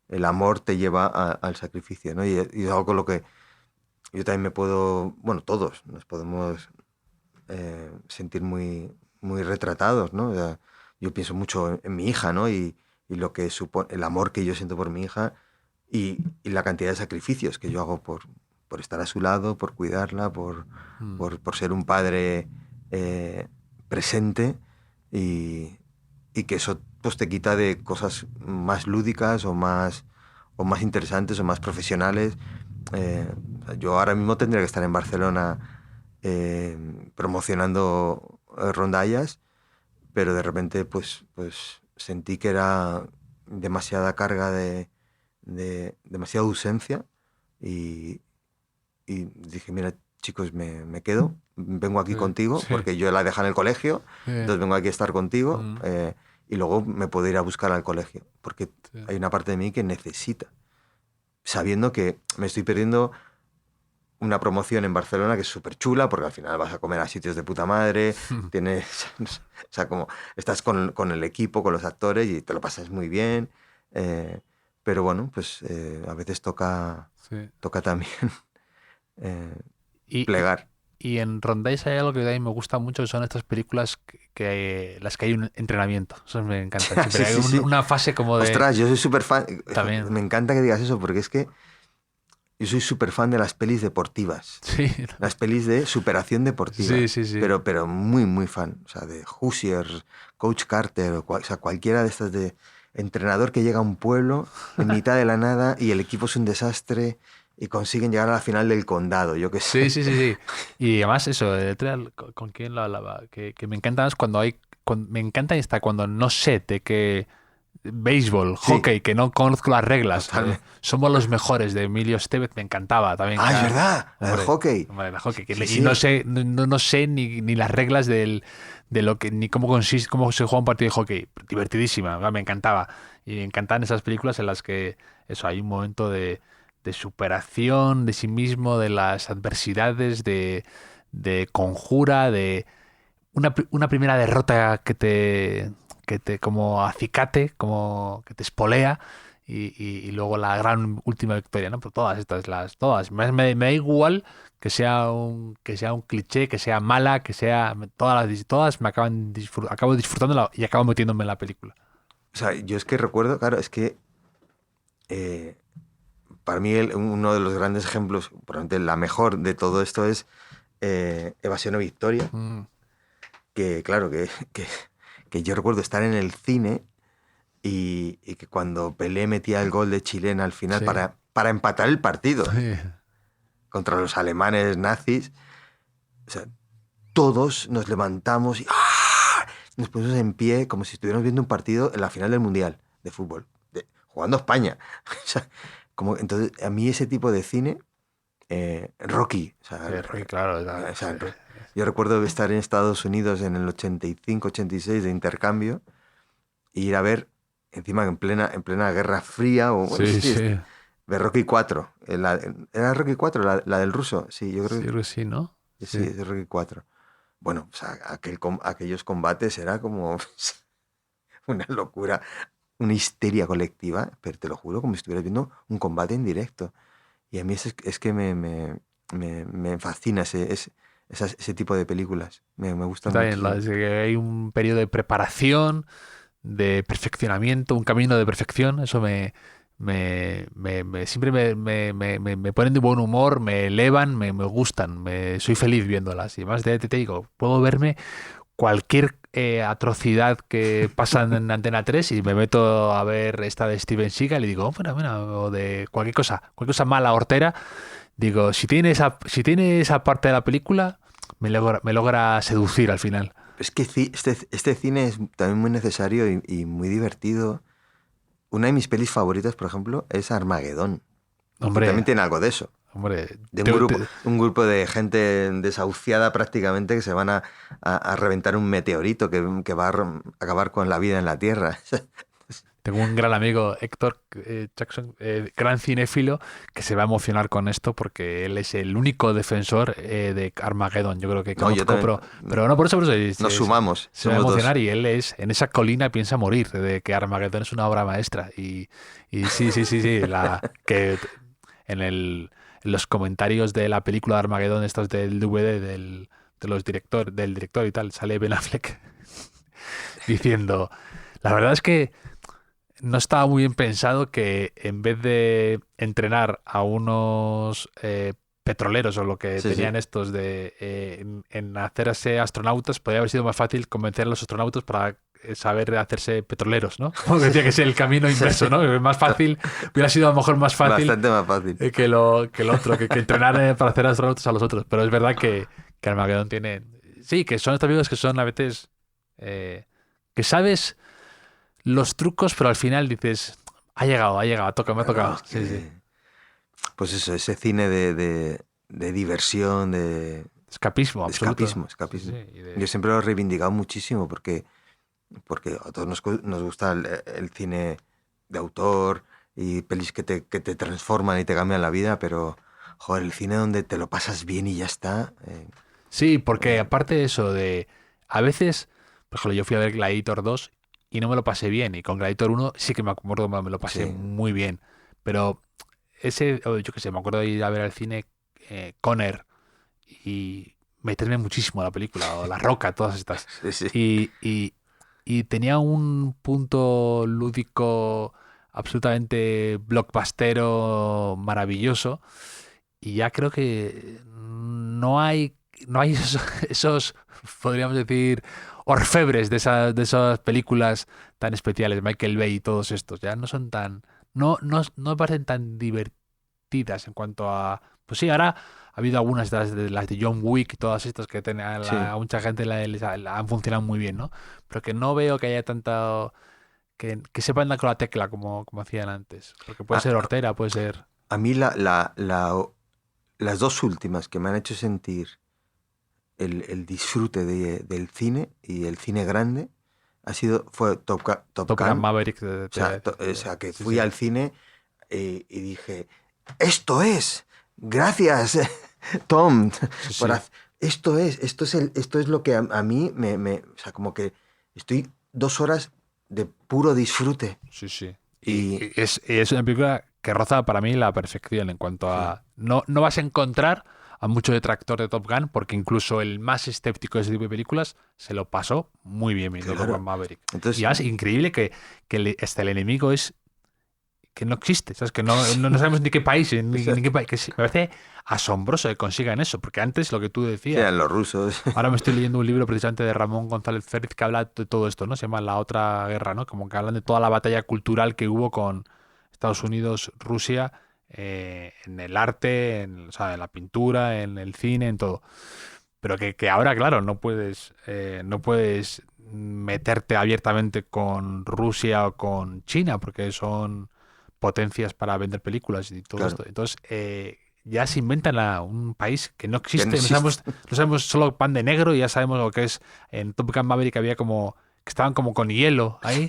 el amor te lleva al sacrificio, ¿no? Y es algo con lo que yo también me puedo... Bueno, todos nos podemos sentir muy retratados, ¿no? O sea, yo pienso mucho en mi hija, ¿no? Y lo que supone el amor que yo siento por mi hija y la cantidad de sacrificios que yo hago por estar a su lado, por cuidarla, por ser un padre presente y que eso pues te quita de cosas más lúdicas o más interesantes o más profesionales. Yo ahora mismo tendría que estar en Barcelona promocionando rondallas, pero de repente pues sentí que era demasiada carga de de demasiada ausencia y dije, mira, chicos, me quedo, vengo aquí contigo, porque yo la dejé en el colegio, entonces vengo aquí a estar contigo y luego me puedo ir a buscar al colegio, porque hay una parte de mí que necesita, sabiendo que me estoy perdiendo una promoción en Barcelona que es súper chula, porque al final vas a comer a sitios de puta madre, tienes, o sea, como estás con el equipo, con los actores y te lo pasas muy bien, pero bueno, pues a veces toca también plegar. Y en Rondais hay algo que a mí me gusta mucho, que son estas películas las que hay un entrenamiento. Eso me encanta. Siempre hay una fase como de... Ostras, yo soy súper fan. También. Me encanta que digas eso, porque es que yo soy súper fan de las pelis deportivas. Sí. Las pelis de superación deportiva. Sí. Pero muy, muy fan. O sea, de Hoosiers, Coach Carter, o sea, cualquiera de estas de entrenador que llega a un pueblo en mitad de la nada y el equipo es un desastre y consiguen llegar a la final del condado, yo qué sé. Sí. Y además eso, ¿con quién lo hablaba? Que me encanta más me encanta hasta cuando no sé de qué béisbol, hockey, que no conozco las reglas. Somos los mejores, de Emilio Estevez, me encantaba también. Es verdad, el hockey. El hockey. Y no sé ni las reglas de lo que, ni cómo consiste, cómo se juega un partido de hockey. Divertidísima, me encantaba. Y me encantan esas películas en las que eso, hay un momento de superación de sí mismo, de las adversidades, de conjura, de una primera derrota que te como acicate, como que te espolea, y luego la gran última victoria, ¿no? Pero todas estas, todas. Me da igual que sea un cliché, que sea mala, que sea todas me acabo disfrutándola y acabo metiéndome en la película. O sea, yo es que recuerdo, claro, es que para mí uno de los grandes ejemplos, probablemente la mejor de todo esto es Evasión o Victoria. Que claro, que yo recuerdo estar en el cine y que cuando Pelé metía el gol de chilena al final para empatar el partido contra los alemanes nazis, o sea, todos nos levantamos y nos pusimos en pie como si estuviéramos viendo un partido en la final del Mundial de fútbol, jugando a España. O sea, entonces, a mí ese tipo de cine, Rocky. O sea, Rocky, claro. Yo recuerdo estar en Estados Unidos en el 85-86 de intercambio e ir a ver, encima en plena Guerra Fría, ver Rocky 4. ¿Era Rocky 4 la del ruso? Sí, yo creo que sí, ¿no? Sí, es Rocky 4. Bueno, o sea, aquellos combates era como una locura, una histeria colectiva, pero te lo juro, como si estuvieras viendo un combate en directo. Y a mí es que me fascina ese tipo de películas. Me gustan mucho. Hay un periodo de preparación, de perfeccionamiento, un camino de perfección. Eso siempre me ponen de buen humor, me elevan, me gustan. Soy feliz viéndolas. Y además te digo, puedo verme cualquier atrocidad que pasa en Antena 3 y me meto a ver esta de Steven Seagal y digo, bueno, o de cualquier cosa mala, hortera. Digo, si tiene esa parte de la película, me logra seducir al final. Es que este cine es también muy necesario y muy divertido. Una de mis pelis favoritas, por ejemplo, es Armagedón. Hombre, también tiene algo de eso. Hombre, un grupo de gente desahuciada prácticamente que se van a reventar un meteorito que va a acabar con la vida en la Tierra. Tengo un gran amigo, Héctor Jackson, gran cinéfilo, que se va a emocionar con esto porque él es el único defensor de Armageddon. Yo creo que conozco, pero no por eso nos sumamos. Se va a emocionar y él en esa colina piensa morir, de que Armageddon es una obra maestra. Y sí, que en los comentarios de la película de Armageddon, estos del DVD del director y tal, sale Ben Affleck diciendo, la verdad es que no estaba muy bien pensado que en vez de entrenar a unos petroleros o lo que tenían estos en hacerse astronautas, podría haber sido más fácil convencer a los astronautas para saber hacerse petroleros, ¿no? Como decía que es el camino inverso, ¿no? Más fácil, hubiera sido a lo mejor más fácil. Bastante más fácil. Que el otro, que entrenar para hacer astronautas a los otros. Pero es verdad que Armageddon tiene... Sí, que son estos amigos que son a veces... que sabes los trucos, pero al final dices, Ha llegado, me ha tocado. Vamos, Sí, sí. pues eso, ese cine de diversión, de Escapismo, absoluto. escapismo. Sí, sí, Yo siempre lo he reivindicado muchísimo porque a todos nos gusta el cine de autor y pelis que te transforman y te cambian la vida, pero, joder, el cine donde te lo pasas bien y ya está. Sí, porque aparte de eso, de a veces, por ejemplo, yo fui a ver Gladiator 2 y no me lo pasé bien, y con Gladiator 1 sí que me acuerdo, me lo pasé Sí, muy bien, pero yo qué sé, me acuerdo de ir a ver al cine Conner y meterme muchísimo a la película, o La Roca, todas estas. sí, sí. Y tenía un punto lúdico absolutamente blockbustero maravilloso, y ya creo que no hay esos, podríamos decir, orfebres de esas películas tan especiales, Michael Bay y todos estos, ya no son tan, no me parecen tan divertidas en cuanto a, pues sí, ahora ha habido algunas de las de John Wick, todas estas que Sí. a mucha gente han funcionado muy bien, ¿no? Pero que no veo que haya tanta, que sepan dar con la tecla como hacían antes, porque puede A, ser hortera, puede ser, a mí las dos últimas que me han hecho sentir el disfrute del cine y el cine grande fue Top Top Gun Gun. Maverick, O sea, que sí, fui sí. al cine y dije, esto es, gracias, Tom, Sí, por sí, haz- esto es lo que a mí o sea, como que estoy 2 horas de puro disfrute. sí, sí. Y, Y y es una película que roza para mí la perfección en cuanto sí, a... No vas a encontrar a mucho detractor de Top Gun, porque incluso el más escéptico de ese tipo de películas se lo pasó muy bien viendo Top Gun claro. Maverick. Y Entonces, además, increíble que hasta el enemigo es que no existe, ¿sabes? Que no, sí, no sabemos ni qué país, o ni sea, qué país. Me parece asombroso que consigan eso, porque antes lo que tú decías, sean los rusos. ahora me estoy leyendo un libro precisamente de Ramón González Férez que habla de todo esto, ¿no? Se llama La Otra Guerra, ¿no? Como que hablan de toda la batalla cultural que hubo con Estados Unidos, Rusia, en el arte, o sea, en la pintura, en el cine, en todo. Pero que ahora, claro, no puedes meterte abiertamente con Rusia o con China, porque son potencias para vender películas y todo Claro, esto. Entonces, ya se inventan un país que no que no existe, no existe. sabemos, no sabemos solo pan de negro, y ya sabemos lo que es. En Top Gun Maverick había que estaban como con hielo ahí,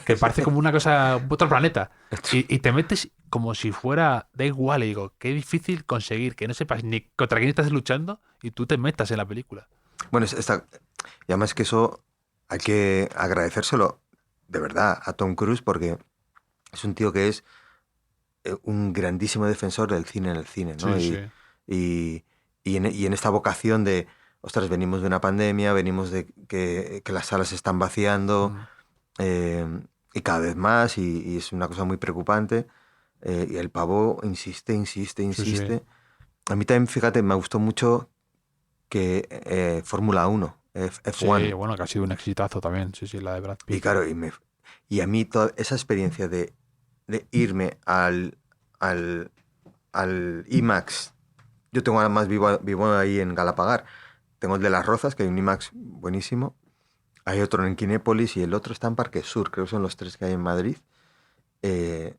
que parece como una cosa, otro planeta. Y te metes como si fuera, da igual, y digo, qué difícil conseguir que no sepas ni contra quién estás luchando y tú te metas en la película. Bueno, y además que eso hay que agradecérselo de verdad a Tom Cruise porque es un tío que es un grandísimo defensor del cine en el cine, ¿no? Sí, sí. Y, y en esta vocación de, ostras, venimos de una pandemia, venimos de que las salas se están vaciando Mm. y cada vez más, y es una cosa muy preocupante. Y el pavo insiste, insiste, Sí, sí. insiste. A mí también, fíjate, me gustó mucho que Fórmula 1, Sí, F1. bueno, que ha sido un exitazo también. Sí, sí, la de Brad Y Pitt. claro, y a mí toda esa experiencia de irme al, al IMAX. Yo tengo además vivo ahí en Galapagar. Tengo el de Las Rozas, que hay un IMAX buenísimo. Hay otro en Kinépolis y el otro está en Parque Sur, creo que son los tres que hay en Madrid.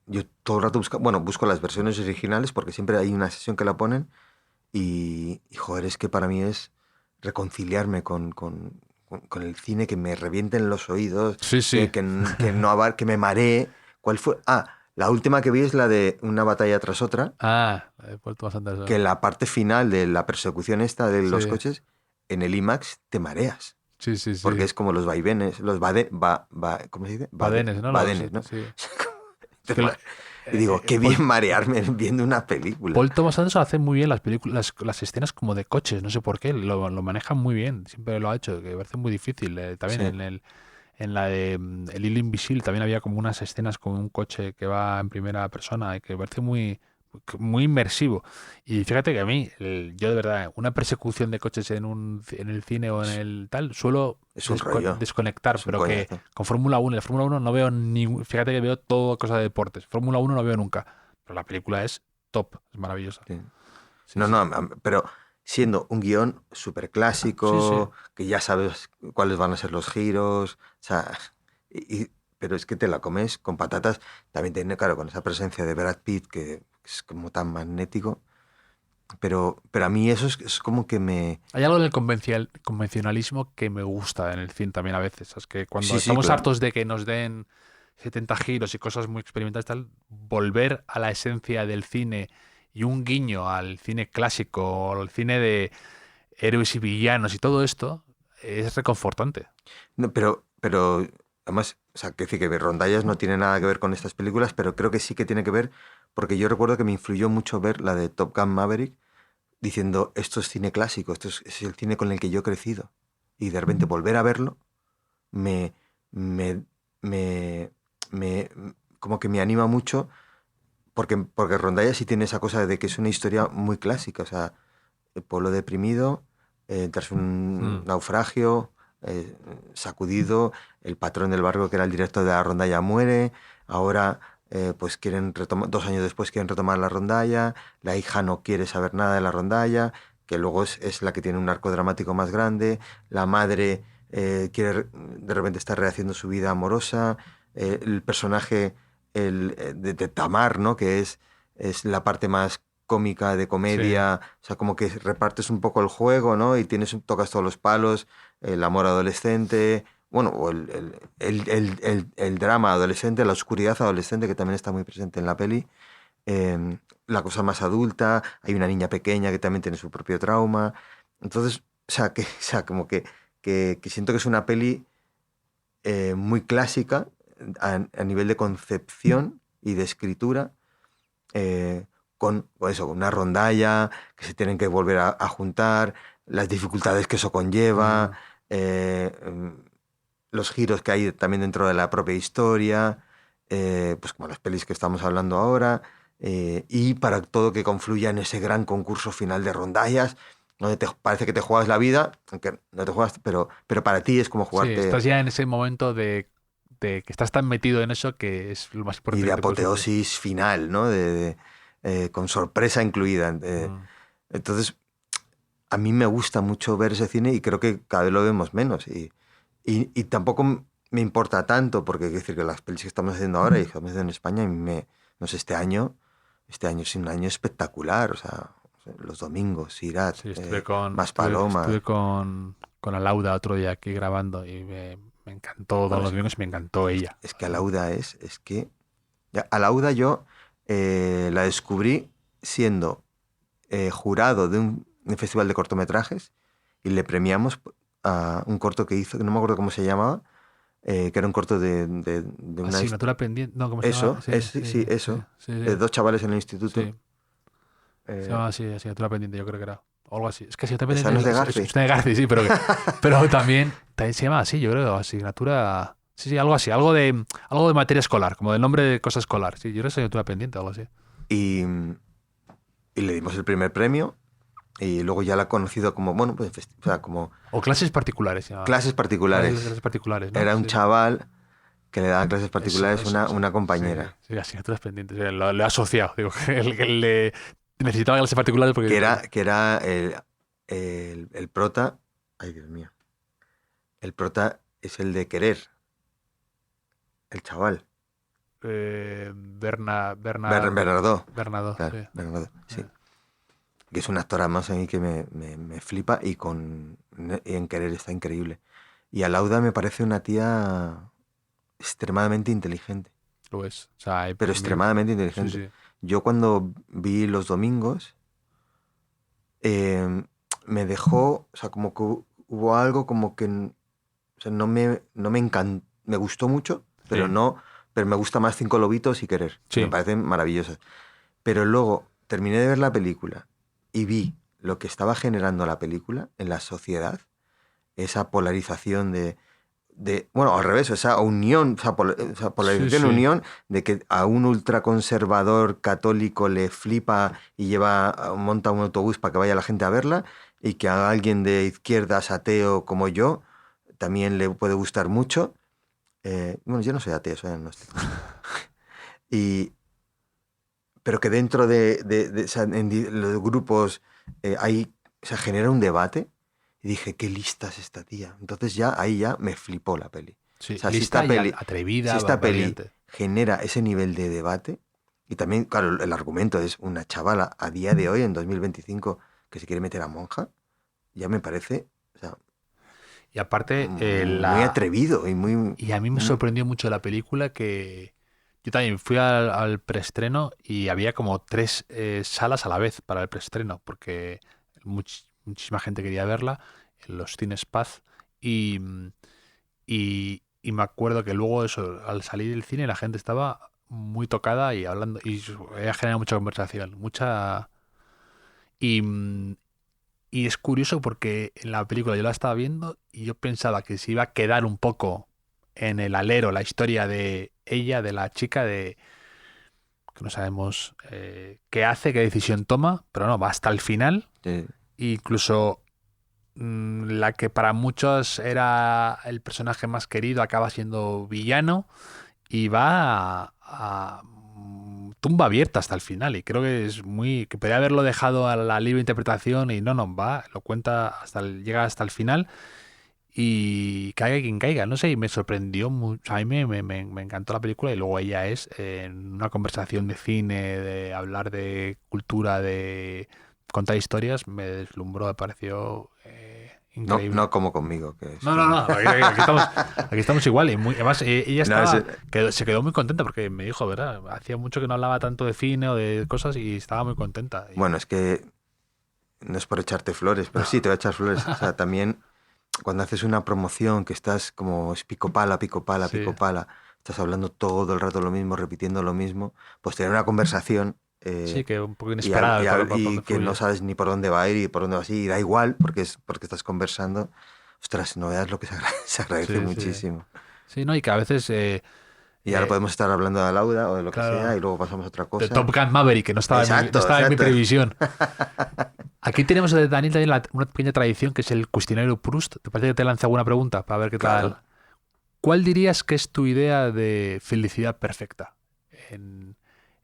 Yo todo el rato busco las versiones originales porque siempre hay una sesión que la ponen y joder, es que para mí es reconciliarme con el cine, que me revienten los oídos, Sí, sí. que me maree. ¿Cuál fue? Ah, la última que vi es la de Una batalla tras otra, Ah, he puesto bastante eso. que la parte final de la persecución esta de los Sí, coches, en el IMAX te mareas. sí, sí, Porque sí. es como los vaivenes, ¿cómo se dice? Badenes, ¿no? Badenes, ¿no? Sí. Es Te que ma- y digo, qué bien marearme viendo una película. Paul Thomas Anderson hace muy bien las películas, las escenas como de coches, no sé por qué, lo manejan muy bien, siempre lo ha hecho, que me parece muy difícil. También Sí. en la de El Hilo Invisible también había como unas escenas con un coche que va en primera persona y que me parece muy inmersivo. Y fíjate que a mí, yo de verdad, una persecución de coches en el cine o en el tal, suelo Es un rollo, desconectar, es un pero que coñazo. con la Fórmula 1 no veo fíjate que veo todo cosa de deportes. Fórmula 1 no veo nunca, pero la película es top, es maravillosa. Sí. Sí, No, sí. no, pero siendo un guión súper Sí, sí. clásico, que ya sabes cuáles van a ser los giros, o sea, pero es que te la comes con patatas. También tiene, claro, con esa presencia de Brad Pitt, que es como tan magnético. Pero a mí eso es como que me... Hay algo del convencionalismo que me gusta en el cine también a veces. Es que cuando Sí, sí, estamos claro. hartos de que nos den 70 giros y cosas muy experimentales, tal, volver a la esencia del cine y un guiño al cine clásico o al cine de héroes y villanos y todo esto es reconfortante. No, pero además, o sea, que decir que Rondallas no tiene nada que ver con estas películas, pero creo que sí que tiene que ver, porque yo recuerdo que me influyó mucho ver la de Top Gun Maverick, diciendo, esto es cine clásico, es el cine con el que yo he crecido. Y de repente volver a verlo, me, me, me, me- como que me anima mucho, porque Rondalla sí tiene esa cosa de que es una historia muy clásica, o sea, el pueblo deprimido, tras un Mm. naufragio, sacudido, el patrón del barco que era el director de la rondalla muere, ahora pues quieren retomar, 2 años después quieren retomar la rondalla, la hija no quiere saber nada de la rondalla, que luego es la que tiene un arco dramático más grande, la madre quiere de repente está rehaciendo su vida amorosa, el personaje de Tamar, ¿no? Que es la parte más cómica, de Sí, comedia, o sea, como que repartes un poco el juego, ¿no? Y tocas todos los palos, el amor adolescente, bueno, o el drama adolescente, la oscuridad adolescente, que también está muy presente en la peli, la cosa más adulta, hay una niña pequeña que también tiene su propio trauma, entonces, o sea, como que siento que es una peli muy clásica a nivel de concepción y de escritura, eh, con pues eso, una rondalla, que se tienen que volver a juntar, las dificultades que eso conlleva, mm, eh, em, los giros que hay también dentro de la propia historia, pues como las pelis que estamos hablando ahora, y para todo que confluya en ese gran concurso final de rondallas, donde parece que te juegas la vida, aunque no te juegas, pero para ti es como sí, jugarte, estás ya en ese momento de que estás tan metido en eso que es lo más y importante de que te puede suceder. apoteosis final, ¿no? Con sorpresa incluida. Mm. Entonces, a mí me gusta mucho ver ese cine y creo que cada vez lo vemos menos. Y tampoco me importa tanto, porque quiero decir que las pelis que estamos haciendo ahora y que estamos haciendo en España, no sé, este año es un año espectacular. O sea, los domingos, Sirat, Sí, Más Palomas. estuve con Alauda otro día aquí grabando y me encantó todos Bueno, los domingos, me encantó ella. es que Alauda es que... Alauda yo la descubrí siendo jurado de un festival de cortometrajes y le premiamos a un corto que hizo, que no me acuerdo cómo se llamaba, que era un corto de una... Asignatura pendiente, no, ¿cómo se llama? Eso, Sí, sí, sí, sí, sí, eso. sí, sí, Dos chavales en el instituto. sí. Se eh, llama así, asignatura pendiente, yo creo que era. O algo así. Es que asignatura esa no es pendiente de es Garci. una de Garci, sí, pero también se llama así, yo creo, asignatura. Sí, sí, algo así, algo de materia escolar, como del nombre de cosa escolar. Sí, yo creo que es asignatura pendiente o algo así. Y, y le dimos el primer premio y luego ya la ha conocido como, bueno, pues, o sea, como O clases particulares se llamaba. clases particulares. Clases particulares, ¿no? Era un Sí. chaval que le daba clases Eso, particulares eso, eso. una Sí, compañera. sí, asignaturas pendientes. Lo he asociado. Digo, que le necesitaba clases particulares porque. Que era el prota. Ay, Dios mío. El prota es el de Querer, el chaval. Bernardo. Bernardo, Claro, sí. Bernardo, sí. Eh, Que es un actor además a mí que me flipa y en Querer está increíble. Y Alauda me parece una tía extremadamente inteligente, Lo es. O sea, pero extremadamente sí, inteligente. sí. Yo cuando vi Los Domingos, me dejó, o sea, como que hubo algo como que, o sea, no me encantó, me gustó mucho, pero Sí, no, pero me gusta más Cinco Lobitos y Querer, que me sí. parecen maravillosas. Pero luego terminé de ver la película y vi lo que estaba generando la película en la sociedad, esa polarización bueno, al revés, esa unión, esa Sí, polarización, sí. unión de que a un ultraconservador católico le flipa y monta un autobús para que vaya la gente a verla, y que a alguien de izquierdas ateo como yo también le puede gustar mucho. Bueno, yo no soy ateo, soy agnóstico. Y, pero que dentro o sea, los grupos se genera un debate y dije, qué lista es esta tía. Entonces ahí ya me flipó la peli. Sí, O sea, lista y atrevida, si esta peli valiente. genera ese nivel de debate, y también, claro, el argumento es una chavala a día de hoy, en 2025, que se quiere meter a monja, ya me parece, o sea, Y aparte, muy atrevido y muy... y a mí me sorprendió mucho la película que yo también fui al preestreno y había como 3 salas a la vez para el preestreno, porque muchísima gente quería verla en los cines Paz y, y me acuerdo que luego eso, al salir del cine la gente estaba muy tocada y hablando y había generado mucha conversación, mucha... Y, y es curioso porque en la película yo la estaba viendo y yo pensaba que se iba a quedar un poco en el alero la historia de ella, de la chica, de que no sabemos qué hace, qué decisión toma, pero no, va hasta el final. Sí. Incluso la que para muchos era el personaje más querido acaba siendo villano y va a tumba abierta hasta el final. Y creo que es muy. Que podría haberlo dejado a la libre interpretación y no, va, lo cuenta llega hasta el final. Y caiga quien caiga, no sé, y me sorprendió mucho. A mí me encantó la película y luego ella es en una conversación de cine, de hablar de cultura, de contar historias, me deslumbró, me pareció No, increíble. no como conmigo. Que es No, aquí estamos igual. Y además, ella No, se quedó muy contenta porque me dijo, ¿verdad? Hacía mucho que no hablaba tanto de cine o de cosas y estaba muy contenta. Bueno, es que no es por echarte flores, pero sí te voy a echar flores. O sea, también cuando haces una promoción que estás como es pico pala, Sí. estás hablando todo el rato lo mismo, repitiendo lo mismo, pues tener una conversación Sí, que un poco inesperada. y que no sabes ni por dónde va a ir y por dónde va a ir, y da igual porque estás conversando. Ostras, no veas lo que se agradece Sí. muchísimo. Sí, no, y que a veces... Y ahora podemos estar hablando de Lauda o de lo que claro, sea y luego pasamos a otra de cosa. Top Gun Maverick, que no estaba, Exacto, en mi exacto. previsión. Aquí tenemos de Daniel también una pequeña tradición que es el cuestionario Proust. ¿Te parece que te lance alguna pregunta para ver qué Claro. tal? ¿Cuál dirías que es tu idea de felicidad perfecta? ¿En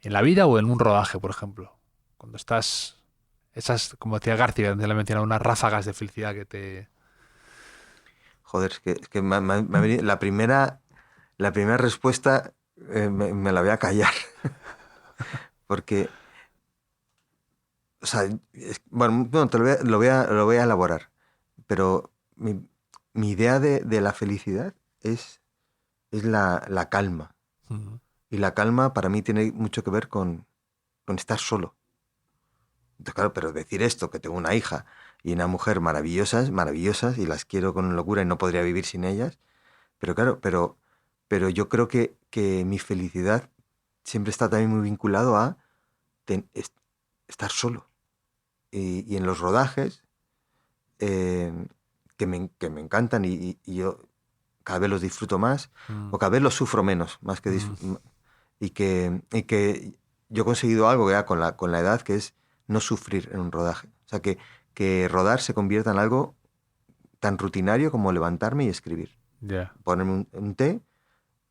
la vida o en un rodaje, por ejemplo? Cuando estás... Esas, como decía García, antes le mencionaba, unas ráfagas de felicidad que te... Joder, es que me ha venido la primera respuesta me la voy a callar. Porque, o sea, bueno, te lo voy a elaborar. Pero mi idea de la felicidad es la calma. Ujú. Y la calma para mí tiene mucho que ver con estar solo. Entonces, claro, pero decir esto, que tengo una hija y una mujer maravillosas, y las quiero con locura y no podría vivir sin ellas, pero claro, pero yo creo que mi felicidad siempre está también muy vinculado a estar solo. Y en los rodajes, que me encantan y yo cada vez los disfruto más, o cada vez los sufro menos, más que y que yo he conseguido algo ya con la edad, que es no sufrir en un rodaje. O sea, que rodar se convierta en algo tan rutinario como levantarme y escribir. Ya. Ponerme un té,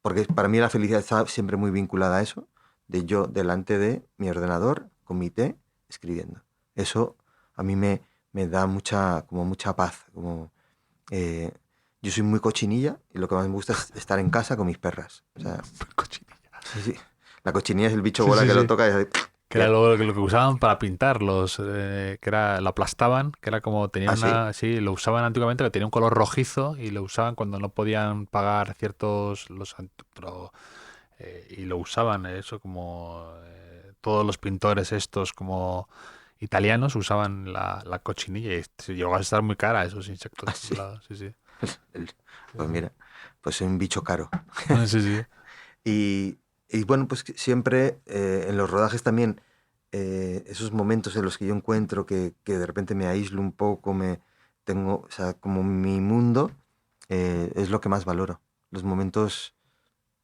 porque para mí la felicidad está siempre muy vinculada a eso, de yo delante de mi ordenador, con mi té, escribiendo. Eso a mí me da mucha paz. Yo soy muy cochinilla y lo que más me gusta es estar en casa con mis perras. O sea, Cochinilla. sí. La cochinilla es el bicho bola que lo toca y hace... Que era lo que usaban para pintar, que era, lo aplastaban, que era como tenían ¿Ah, sí? sí, lo usaban antiguamente, que tenía un color rojizo y lo usaban cuando no podían pagar y lo usaban, eso como todos los pintores estos como italianos usaban la cochinilla y llegó a estar muy cara esos insectos. ¿Ah, sí? Sí, sí. Pues mira, pues es un bicho caro. Sí, sí. Y bueno, pues siempre en los rodajes también, esos momentos en los que yo encuentro que de repente me aíslo un poco, o sea, como mi mundo, es lo que más valoro. Los momentos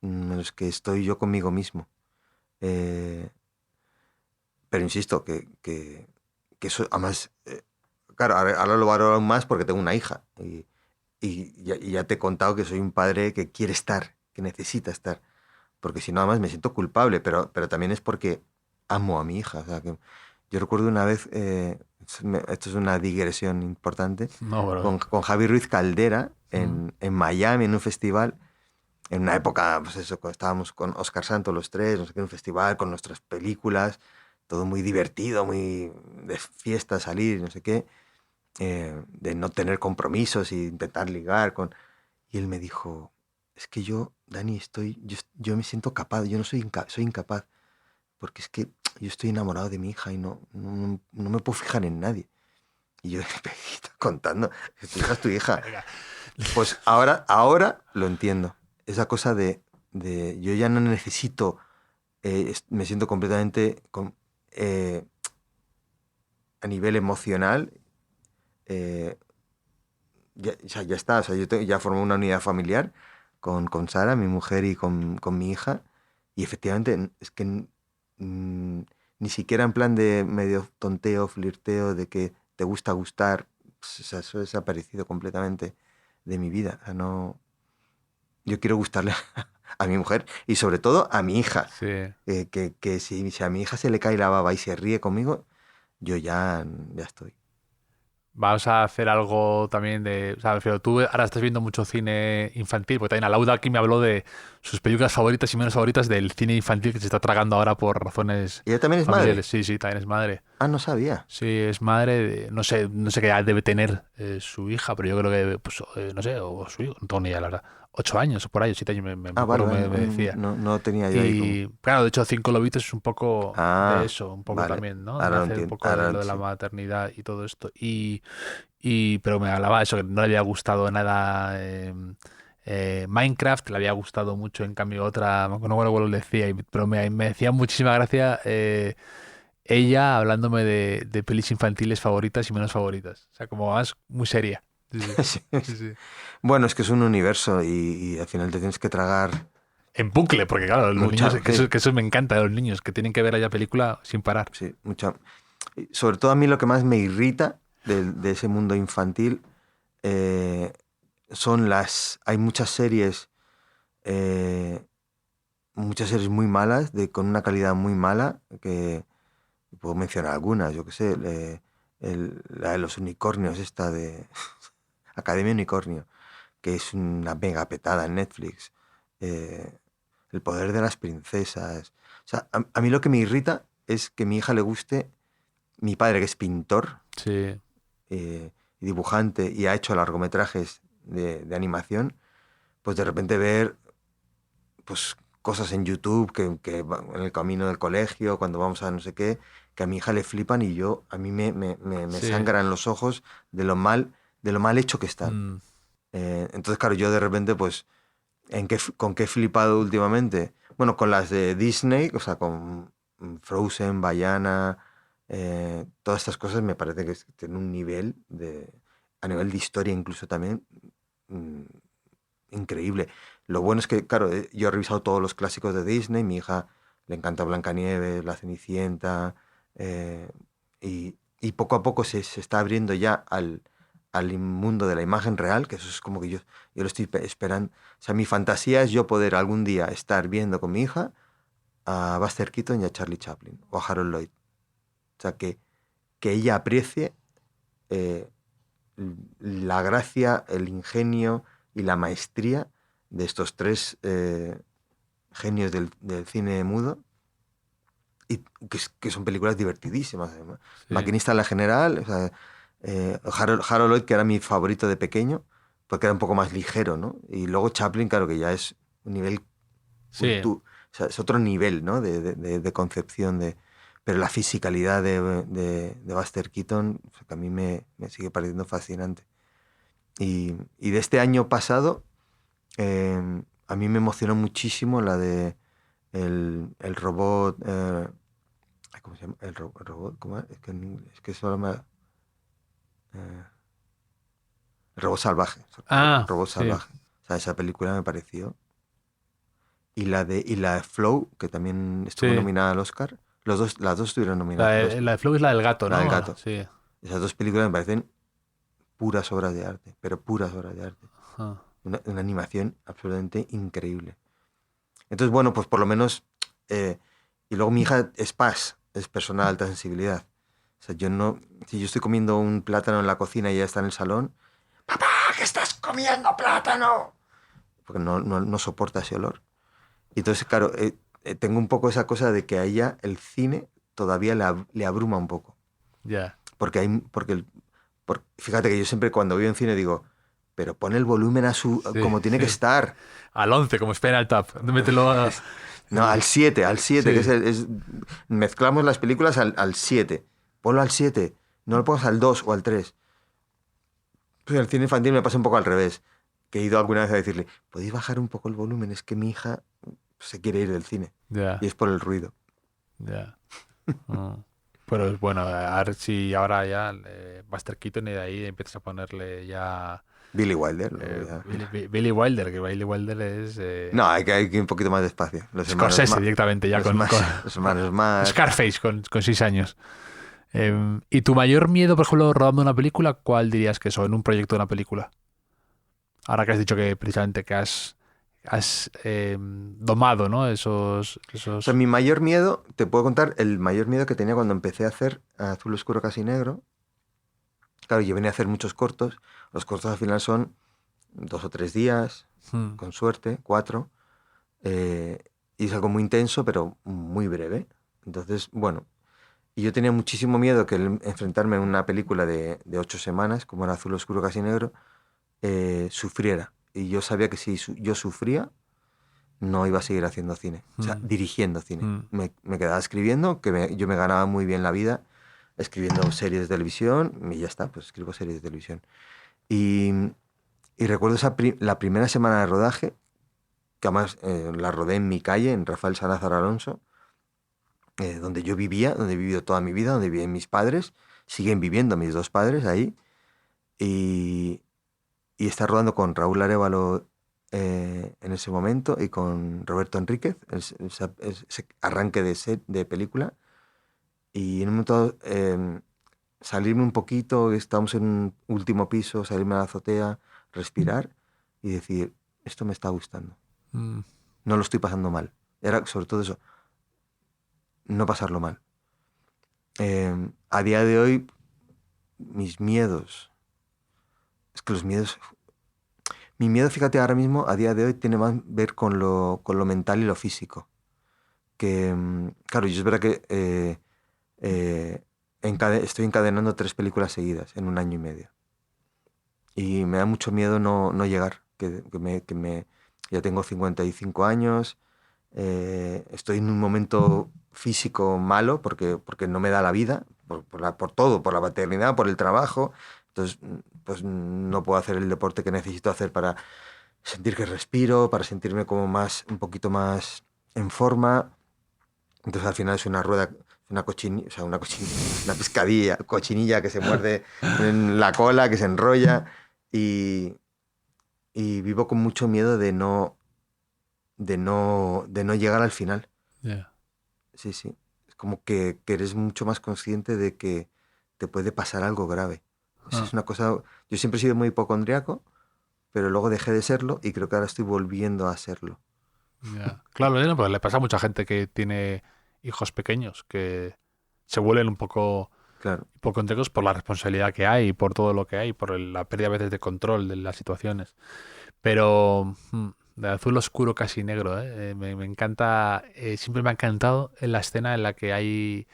en los que estoy yo conmigo mismo. Eh, pero insisto, que eso, además, claro, ahora lo valoro aún más porque tengo una hija. Y ya te he contado que soy un padre que quiere estar, que necesita estar. Porque si no, además me siento culpable, pero también es porque amo a mi hija. O sea, que yo recuerdo una vez, esto es una digresión importante, No, bro. con Javi Ruiz Caldera en Miami, en un festival, en una época, pues eso, cuando estábamos con Óscar Santos los tres, no sé qué, en un festival con nuestras películas, todo muy divertido, muy de fiesta, salir, no sé qué, de no tener compromisos y intentar ligar con... Y él me dijo, es que yo, Dani, yo me siento capaz, yo no soy incapaz, porque es que yo estoy enamorado de mi hija y no me puedo fijar en nadie. Y yo, ¿qué estás contando? Tu hija es tu hija. Pues ahora lo entiendo. Esa cosa de yo ya no necesito, me siento completamente eh, a nivel emocional, eh, o sea, ya está. O sea, ya formé una unidad familiar con Sara, mi mujer, y con mi hija. Y efectivamente, es que ni siquiera en plan de medio tonteo, flirteo, de que te gusta gustar, pues, o sea, eso ha desaparecido completamente de mi vida. O sea, no, yo quiero gustarle a mi mujer y sobre todo a mi hija. Sí. Que si a mi hija se le cae la baba y se ríe conmigo, yo ya estoy. Vamos a hacer algo también de... O sea, pero tú ahora estás viendo mucho cine infantil, porque también Alauda aquí me habló de sus películas favoritas y menos favoritas del cine infantil que se está tragando ahora por razones ¿Ella también es madre? familiares. Sí, sí, también es madre. Ah, no sabía. Sí, es madre, no sé qué edad debe tener su hija, pero yo creo que, pues, no sé, o su hijo, no tengo ni idea, la verdad. 8 años o por ahí, 7 años, me Ah, vale, acuerdo, vale. me decía. No tenía yo ahí como... Y claro, de hecho, Cinco Lobitos es un poco de Ah, eso, un poco vale. también, ¿no? Ahora lo Nace un entiendo. poco de lo de la Sí. maternidad y todo esto. Pero me hablaba eso, que no le había gustado nada Minecraft, le había gustado mucho, en cambio otra, no me acuerdo cuál lo decía, pero me decía muchísima gracia ella hablándome de pelis infantiles favoritas y menos favoritas. O sea, como más muy seria. Sí, sí, Sí. sí, sí. Bueno, es que es un universo y al final te tienes que tragar En bucle, porque claro, los niños, mucha... Sí, que eso me encanta de los niños, que tienen que ver allá película sin parar. sí, mucha... y sobre todo a mí lo que más me irrita de ese mundo infantil eh, son hay eh, muchas series muy malas, con una calidad muy mala, que puedo mencionar algunas, yo qué sé, la de los unicornios, esta de Academia Unicornio, que es una mega petada en Netflix. eh, El poder de las princesas. O sea, a mí lo que me irrita es que a mi hija le guste mi padre, que es pintor Sí, y dibujante y ha hecho largometrajes de animación, pues de repente ver pues cosas en YouTube en el camino del colegio, cuando vamos a no sé qué, que a mi hija le flipan y a mí me sí. sangran los ojos de lo mal hecho que están. Mm, Entonces, claro, yo de repente, pues, ¿con qué he flipado últimamente? Bueno, con las de Disney, o sea, con Frozen, Vaiana, todas estas cosas me parece que tienen un nivel a nivel de historia incluso también, mm, increíble. Lo bueno es que, claro, yo he revisado todos los clásicos de Disney, mi hija le encanta Blancanieves, La Cenicienta, eh, y poco a poco se está abriendo ya al mundo de la imagen real, que eso es como que yo lo estoy esperando. O sea, mi fantasía es yo poder algún día estar viendo con mi hija a Buster Keaton y a Charlie Chaplin o a Harold Lloyd. O sea, que ella aprecie eh, la gracia, el ingenio y la maestría de estos tres genios del cine mudo y que son películas divertidísimas además. sí, Maquinista en la general, o sea, Harold Lloyd, que era mi favorito de pequeño, porque era un poco más ligero, ¿no? Y luego Chaplin, claro, que ya es un nivel sí. o sea, es otro nivel, ¿no? De concepción pero la fisicalidad de Buster Keaton, o sea, que a mí me sigue pareciendo fascinante. Y de este año pasado, a mí me emocionó muchísimo la de el robot. Ay, ¿cómo se llama? El robot, ¿cómo es? Es que solo eh, el robot salvaje. Ah, Robot sí. salvaje. O sea, esa película me pareció. Y la de Flow, que también estuvo Sí. nominada al Oscar. Las dos estuvieron La nominadas al de, Oscar. la de Flow es la del gato, La del ¿no? gato. Sí. Esas dos películas me parecen puras obras de arte, pero puras obras de arte. Ah, Una animación absolutamente increíble. Entonces, bueno, pues por lo menos... y luego mi hija es paz, es persona de alta sensibilidad. O sea, yo no... Si yo estoy comiendo un plátano en la cocina y ella está en el salón, ¡Papá, que estás comiendo plátano! porque no soporta ese olor. Y entonces, claro, tengo un poco esa cosa de que a ella el cine todavía le abruma un poco. Ya. Fíjate que yo siempre cuando voy en cine digo, pero pon el volumen Sí, como tiene que estar. Al 11, como Spinal Tap. Mételo a... No, al 7, Sí. que mezclamos las películas al 7. Ponlo al 7, no lo pongas al 2 o al 3. Pues el cine infantil me pasa un poco al revés, que he ido alguna vez a decirle, ¿podéis bajar un poco el volumen? Es que mi hija se quiere ir del cine. Ya, Y es por el ruido. ya. Pero bueno, a ver si ahora ya Buster Keaton y de ahí empiezas a ponerle ya Billy Wilder. ¿No? Ya. Billy Wilder, que Billy Wilder es... No, hay que ir un poquito más despacio. Scorsese directamente ya los hermanos más. Scarface con 6 años. ¿Y tu mayor miedo, por ejemplo, rodando una película, cuál dirías que es, o en un proyecto de una película? Ahora que has dicho que precisamente que has domado, ¿no? O sea, mi mayor miedo, te puedo contar el mayor miedo que tenía cuando empecé a hacer Azul Oscuro Casi Negro. Claro, yo venía a hacer muchos cortos. Los cortos al final son 2 o 3 días, con suerte, 4. Y es algo muy intenso, pero muy breve. Entonces, bueno, y yo tenía muchísimo miedo que enfrentarme a una película de 8 semanas, como era Azul Oscuro Casi Negro, sufriera. Y yo sabía que si yo sufría, no iba a seguir haciendo cine, o sea, dirigiendo cine. Me quedaba escribiendo, que yo me ganaba muy bien la vida escribiendo series de televisión, y ya está, pues escribo series de televisión. Y recuerdo la primera semana de rodaje, que además la rodé en mi calle, en Rafael Salazar Alonso, donde yo vivía, donde he vivido toda mi vida, donde viven mis padres, siguen viviendo mis 2 padres ahí, y está rodando con Raúl Arévalo en ese momento y con Roberto Enríquez, ese arranque de película. Y en un momento salirme un poquito, estábamos en un último piso, salirme a la azotea, respirar y decir, esto me está gustando. No lo estoy pasando mal. Era sobre todo eso, no pasarlo mal. A día de hoy, mis miedos, es que los miedos... Mi miedo, fíjate, ahora mismo, a día de hoy, tiene más ver con lo mental y lo físico. Que, claro, yo es verdad que estoy encadenando 3 películas seguidas en un año y medio. Y me da mucho miedo no llegar, ya tengo 55 años, estoy en un momento físico malo porque no me da la vida, por todo, por la paternidad, por el trabajo. Entonces, pues no puedo hacer el deporte que necesito hacer para sentir que respiro, para sentirme como un poquito más en forma. Entonces al final es una rueda, una pescadilla, cochinilla que se muerde en la cola, que se enrolla y vivo con mucho miedo de no llegar al final. Yeah. Sí, sí. Es como que eres mucho más consciente de que te puede pasar algo grave. Eso es una cosa... Yo siempre he sido muy hipocondriaco, pero luego dejé de serlo y creo que ahora estoy volviendo a serlo. Yeah. Claro, pues le pasa a mucha gente que tiene hijos pequeños, que se vuelven un poco hipocondríacos por la responsabilidad que hay, por todo lo que hay, por la pérdida a veces de control de las situaciones. Pero de Azul Oscuro Casi Negro, me encanta, siempre me ha encantado en la escena en la que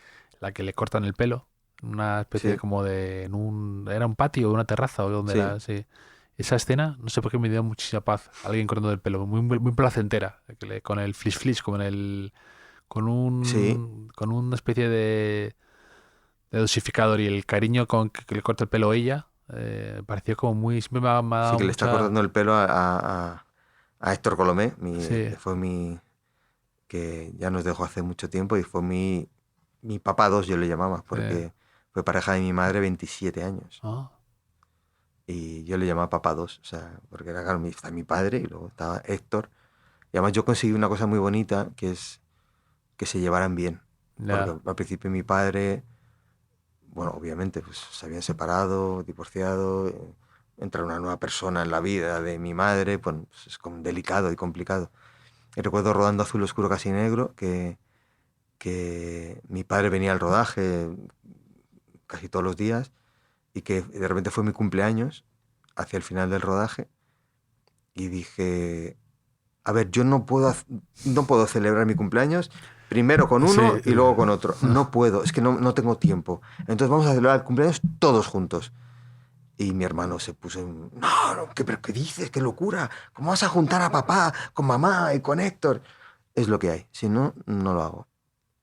le cortan el pelo, una especie de como de, era un patio o una terraza o donde era, sí. Esa escena, no sé por qué me dio muchísima paz. Alguien cortando el pelo, muy placentera, con el flish, con una especie de dosificador y el cariño con que le corta el pelo a ella, pareció como muy... Siempre me ha dado sí, que le está cortando el pelo a Héctor Colomé, que ya nos dejó hace mucho tiempo y fue mi papá 2, yo le llamaba, porque fue pareja de mi madre 27 años. Y yo le llamaba papá 2, o sea, porque era claro, está mi padre y luego estaba Héctor. Y además yo conseguí una cosa muy bonita, que es que se llevaran bien. Porque al principio mi padre, bueno, obviamente, pues se habían separado, divorciado, entra una nueva persona en la vida de mi madre, pues es como delicado y complicado. Y recuerdo rodando Azul Oscuro Casi Negro, que mi padre venía al rodaje casi todos los días y que de repente fue mi cumpleaños hacia el final del rodaje Y dije, a ver, yo no puedo celebrar mi cumpleaños primero con uno y luego con otro. No puedo, es que no tengo tiempo. Entonces vamos a celebrar el cumpleaños todos juntos. Y mi hermano se puso, ¿pero qué dices? ¡Qué locura! ¿Cómo vas a juntar a papá con mamá y con Héctor? Es lo que hay, si no, no lo hago.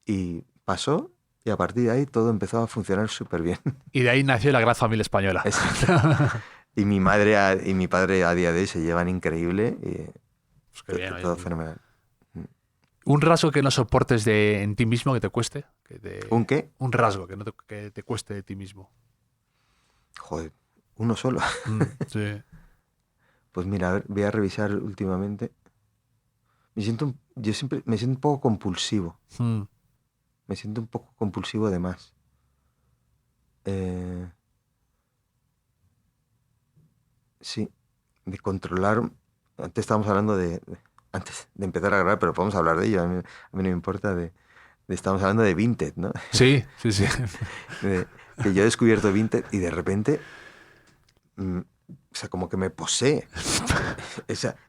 Y pasó, y a partir de ahí todo empezó a funcionar súper bien. Y de ahí nació la gran familia española. Y mi madre y mi padre a día de hoy se llevan increíble. Y pues qué bien, todo fenomenal. ¿Un rasgo que no soportes en ti mismo que te cueste? ¿Un qué? Un rasgo que te cueste de ti mismo. Joder, uno solo. Sí. Pues mira, a ver, voy a revisar últimamente. Yo siempre me siento un poco compulsivo. Me siento un poco compulsivo de más. Sí, de controlar. Antes estábamos hablando antes de empezar a grabar, pero podemos hablar de ello. A mí no me importa. Estamos hablando de Vinted, ¿no? Sí. Que yo he descubierto Vinted y de repente, o sea, como que me posee.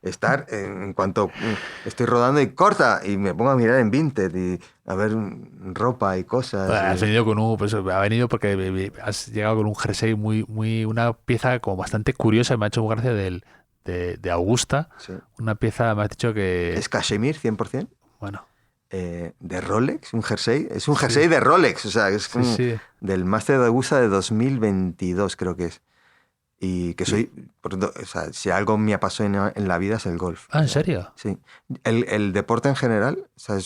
Estar en cuanto estoy rodando y corta y me pongo a mirar en Vinted y a ver ropa y cosas. Has venido ha venido porque has llegado con un jersey una pieza como bastante curiosa, me ha hecho muy gracia de Augusta. Sí. Una pieza, me has dicho que... Es cachemir, 100%. Bueno. De Rolex, un jersey. Es un jersey de Rolex, o sea, es como del Máster de Augusta de 2022, creo que es. Y que soy, por tanto, o sea, si algo me apasiona en la vida es el golf. ¿En serio? Sí. El deporte en general, o sea,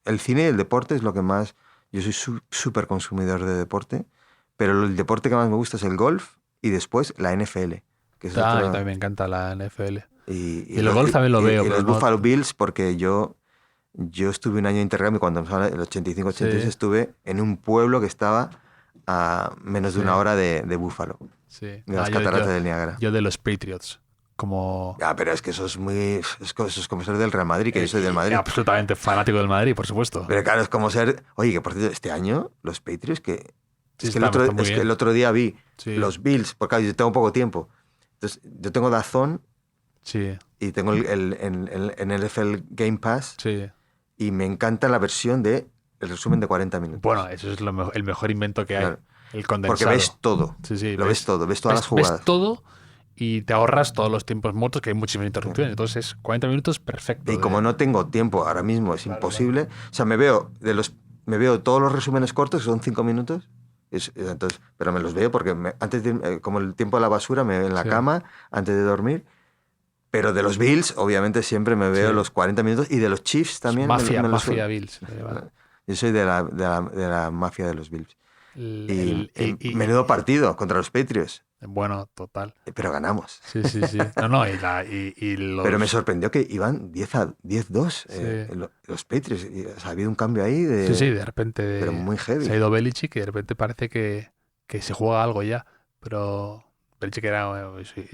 el cine y el deporte es lo que más... Yo soy súper consumidor de deporte, pero el deporte que más me gusta es el golf y después la NFL. Que es también me encanta la NFL. Y el golf también lo veo. Y los Buffalo Bills, porque yo estuve un año de intercambio cuando empezaba el 85-86, estuve en un pueblo que estaba a menos de una hora de Buffalo. Sí. De las cataratas del Niágara. Yo de los Patriots. Pero es que eso es como ser del Real Madrid, que yo soy del Madrid. Absolutamente fanático del Madrid, por supuesto. Pero claro, es como ser... Oye, que por cierto, este año los Patriots es que el otro día vi los Bills, porque claro, yo tengo poco tiempo. Entonces, yo tengo DAZN y tengo el NFL Game Pass y me encanta la versión el resumen de 40 minutos. Bueno, eso es el mejor invento que hay. Claro. El condensado. Porque ves todo. Ves todo, ves todas las jugadas. Ves todo y te ahorras todos los tiempos muertos, que hay muchísimas interrupciones. Entonces, 40 minutos, perfecto. Y como no tengo tiempo ahora mismo, es imposible. O sea, me veo todos los resúmenes cortos, que son 5 minutos. Entonces, pero me los veo porque como el tiempo de la basura, me veo en la cama antes de dormir. Pero de los Bills, obviamente, siempre me veo los 40 minutos. Y de los Chiefs también. Mafia Bills. Yo soy de la mafia de los Bills. Y menudo partido contra los Patriots. Bueno, total. Pero ganamos. Sí. Pero me sorprendió que iban 10-2 los Patriots. O sea, ha habido un cambio ahí. De repente. Pero muy heavy. Se ha ido Belichick y de repente parece que se juega algo ya. Pero Belichick era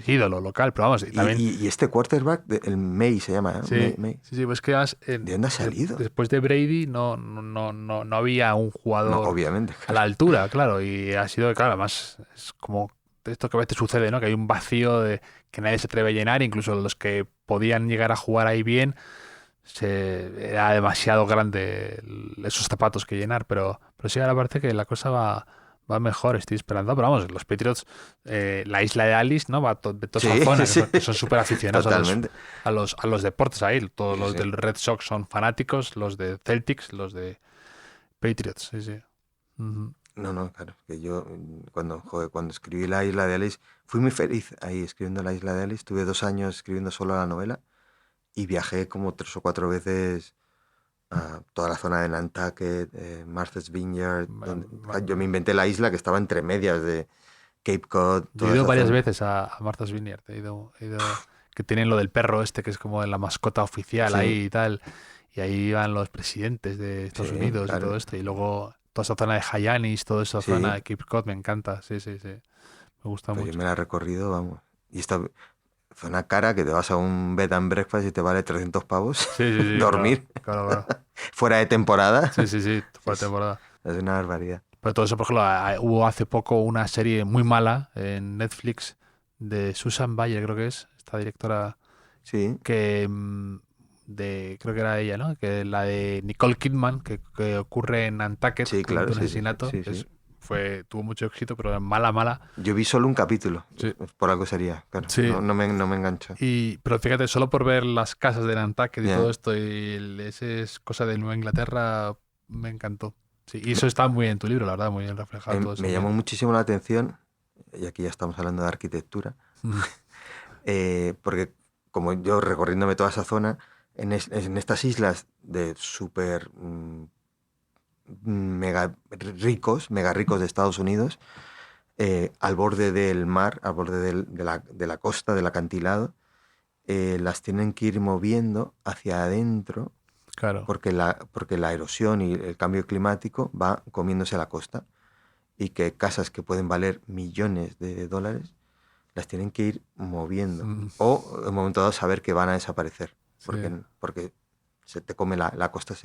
ídolo local, pero vamos. También... Y este quarterback, el May se llama, ¿eh? May. Sí, pues que además, ¿de dónde ha salido? Después de Brady no había un jugador obviamente, a la altura, claro. Y ha sido, claro, además es como esto que a veces sucede, ¿no? Que hay un vacío que nadie se atreve a llenar, incluso los que podían llegar a jugar ahí bien, era demasiado grande esos zapatos que llenar, pero sí, ahora parece que la cosa va mejor, estoy esperando. Pero vamos, los Patriots, la isla de Alice, ¿no? Va de toda esa zona, que son súper aficionados a los deportes ahí. Todos los del Red Sox son fanáticos, los de Celtics, los de Patriots, sí. Uh-huh. No, claro. Que yo, cuando escribí La Isla de Alice, fui muy feliz ahí escribiendo La Isla de Alice. Tuve 2 años escribiendo solo la novela y viajé como 3 o 4 veces a toda la zona de Nantucket, Martha's Vineyard. Yo me inventé la isla que estaba entre medias de Cape Cod. Yo he ido varias veces a Martha's Vineyard. He ido que tienen lo del perro que es como la mascota oficial ahí y tal. Y ahí iban los presidentes de Estados Unidos y todo esto. Y luego toda esa zona de Hyannis, toda esa zona de Cape Cod, me encanta. Sí. Me gusta mucho. Yo me la he recorrido, vamos. Y esta zona cara que te vas a un bed and breakfast y te vale 300 pavos. Sí, dormir. Claro. Fuera de temporada. Sí, fuera de temporada. Es una barbaridad. Pero todo eso, por ejemplo, hubo hace poco una serie muy mala en Netflix de Susan Bayer, creo que es. esta directora Sí, que creo que era ella, ¿no? Que la de Nicole Kidman, que ocurre en Nantucket, sí, claro, de un sí, sí, sí, asesinato, sí, sí. tuvo mucho éxito, pero mala, mala. Yo vi solo un capítulo, Sí. por algo sería, claro. Sí. No me engancha. Pero fíjate, solo por ver las casas de Nantucket y todo Ya. esto, ese es cosa de Nueva Inglaterra, me encantó. Sí, y eso está muy bien en tu libro, la verdad, muy bien reflejado todo ese Me llamó ambiente. muchísimo la atención, y aquí ya estamos hablando de arquitectura, porque como yo recorriéndome toda esa zona, en estas islas de súper mega ricos de Estados Unidos, al borde del mar, al borde de la costa, del acantilado, las tienen que ir moviendo hacia adentro Claro. porque la erosión y el cambio climático va comiéndose la costa y que casas que pueden valer millones de dólares las tienen que ir moviendo Mm, o en un momento dado saber que van a desaparecer sí. porque se te come la costa,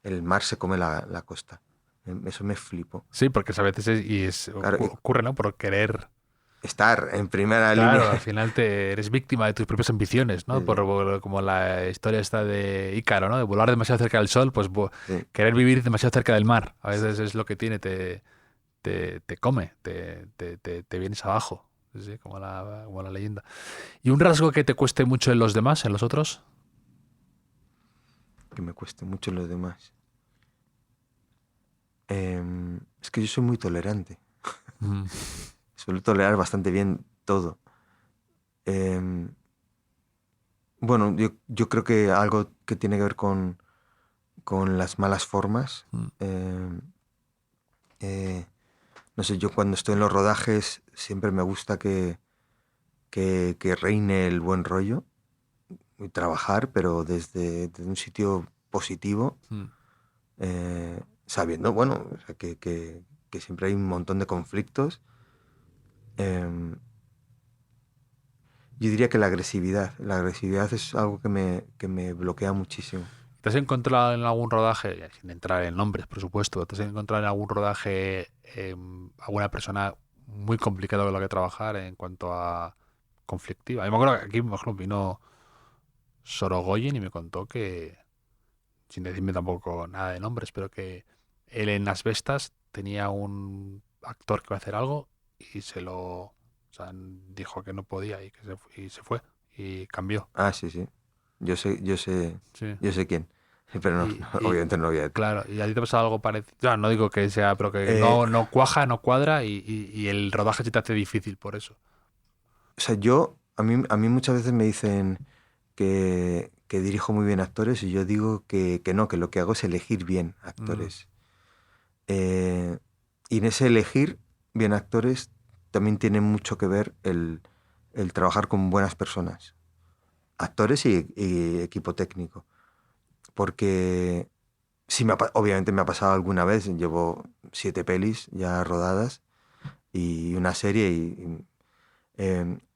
el mar se come la costa. Eso me flipó. Sí, porque a veces Claro, y ocurre, ¿no? Por querer. estar en primera línea. Claro, al final eres víctima de tus propias ambiciones, ¿no? Sí, Como la historia esta de Ícaro, ¿no? De volar demasiado cerca del sol, pues sí. querer vivir demasiado cerca del mar. A veces es lo que tiene, te come, te vienes abajo. Sí, como la leyenda. ¿Y un rasgo que te cueste mucho en los demás, en los otros? Que me cueste mucho los demás. Es que yo soy muy tolerante. Mm, Suelo tolerar bastante bien todo. Em, bueno, yo creo que algo que tiene que ver con las malas formas. mm, em, eh, no sé, yo cuando estoy en los rodajes siempre me gusta que reine el buen rollo y trabajar, pero desde un sitio positivo, mm. sabiendo, bueno, o sea, que siempre hay un montón de conflictos. Em, yo diría que la agresividad es algo que me bloquea muchísimo. ¿Te has encontrado en algún rodaje, sin entrar en nombres, por supuesto, te has encontrado en algún rodaje alguna persona muy complicada con la que trabajar en cuanto a conflictiva? Yo me acuerdo que aquí, por ejemplo, vino Sorogoyen y me contó que, sin decirme tampoco nada de nombres, pero que él en Asbestas tenía un actor que iba a hacer algo y o sea, dijo que no podía y se fue y cambió. Ah, sí, sí. Yo sé, yo sé, Sí. yo sé quién. Pero no, Y, y, obviamente no voy a... claro, y a ti te ha pasado algo parecido. No digo que sea, pero que Eh, no cuaja, no cuadra y el rodaje se te hace difícil por eso. o sea, a mí muchas veces me dicen que dirijo muy bien actores y yo digo que no, que lo que hago es elegir bien Mm, actores. Eh, y en ese elegir bien actores también tiene mucho que ver el trabajar con buenas personas, actores y equipo técnico. Porque sí, obviamente me ha pasado alguna vez, llevo 7 pelis ya rodadas y una serie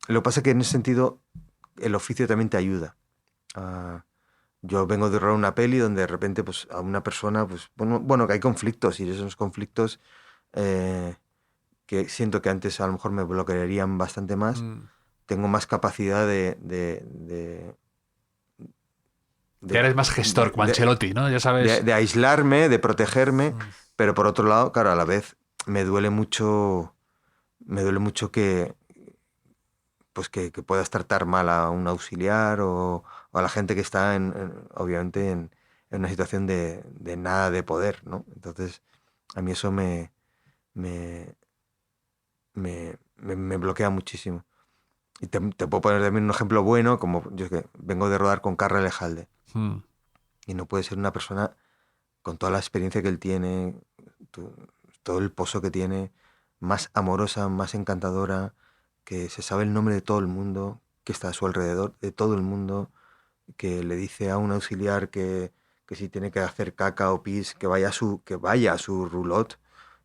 lo que pasa es que en ese sentido el oficio también te ayuda. Ah, yo vengo de rodar una peli donde de repente pues, a una persona, pues, bueno, que hay conflictos y esos conflictos eh, que siento que antes a lo mejor me bloquearían bastante más, mm. tengo más capacidad de, Ya de, eres más gestor, de, como de- Ancelotti, ¿no? Ya de- sabes. de aislarme, de protegerme, Mm, pero por otro lado, claro, a la vez me duele mucho que puedas tratar mal a un auxiliar o a la gente que está obviamente en una situación de nada de poder, ¿no? Entonces, a mí eso me, me bloquea muchísimo. Y te puedo poner también un ejemplo bueno, como yo que vengo de rodar con Carra Lejalde, mm, y no puede ser una persona con toda la experiencia que él tiene, tu- todo el pozo que tiene, más amorosa, más encantadora, que se sabe el nombre de todo el mundo, que está a su alrededor, de todo el mundo, que le dice a un auxiliar que si tiene que hacer caca o pis, que vaya a su roulotte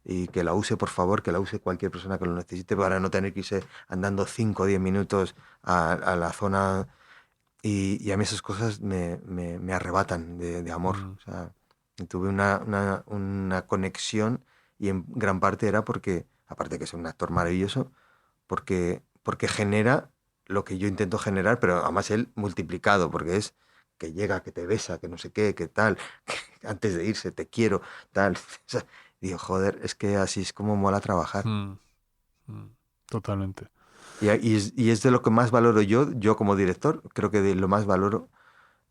y que la use, por favor, que la use cualquier persona que lo necesite para no tener que irse andando 5 o 10 minutos a la zona. Y a mí esas cosas me arrebatan de amor. mm. O sea, tuve una conexión y en gran parte era porque, aparte de que es un actor maravilloso, porque genera lo que yo intento generar, pero además él multiplicado, porque es que llega, que te besa, que no sé qué, que tal, que antes de irse, te quiero, tal. O sea, digo, joder, es que así es como mola trabajar. Mm, mm, totalmente. Y es de lo que más valoro yo como director, creo que de lo más valoro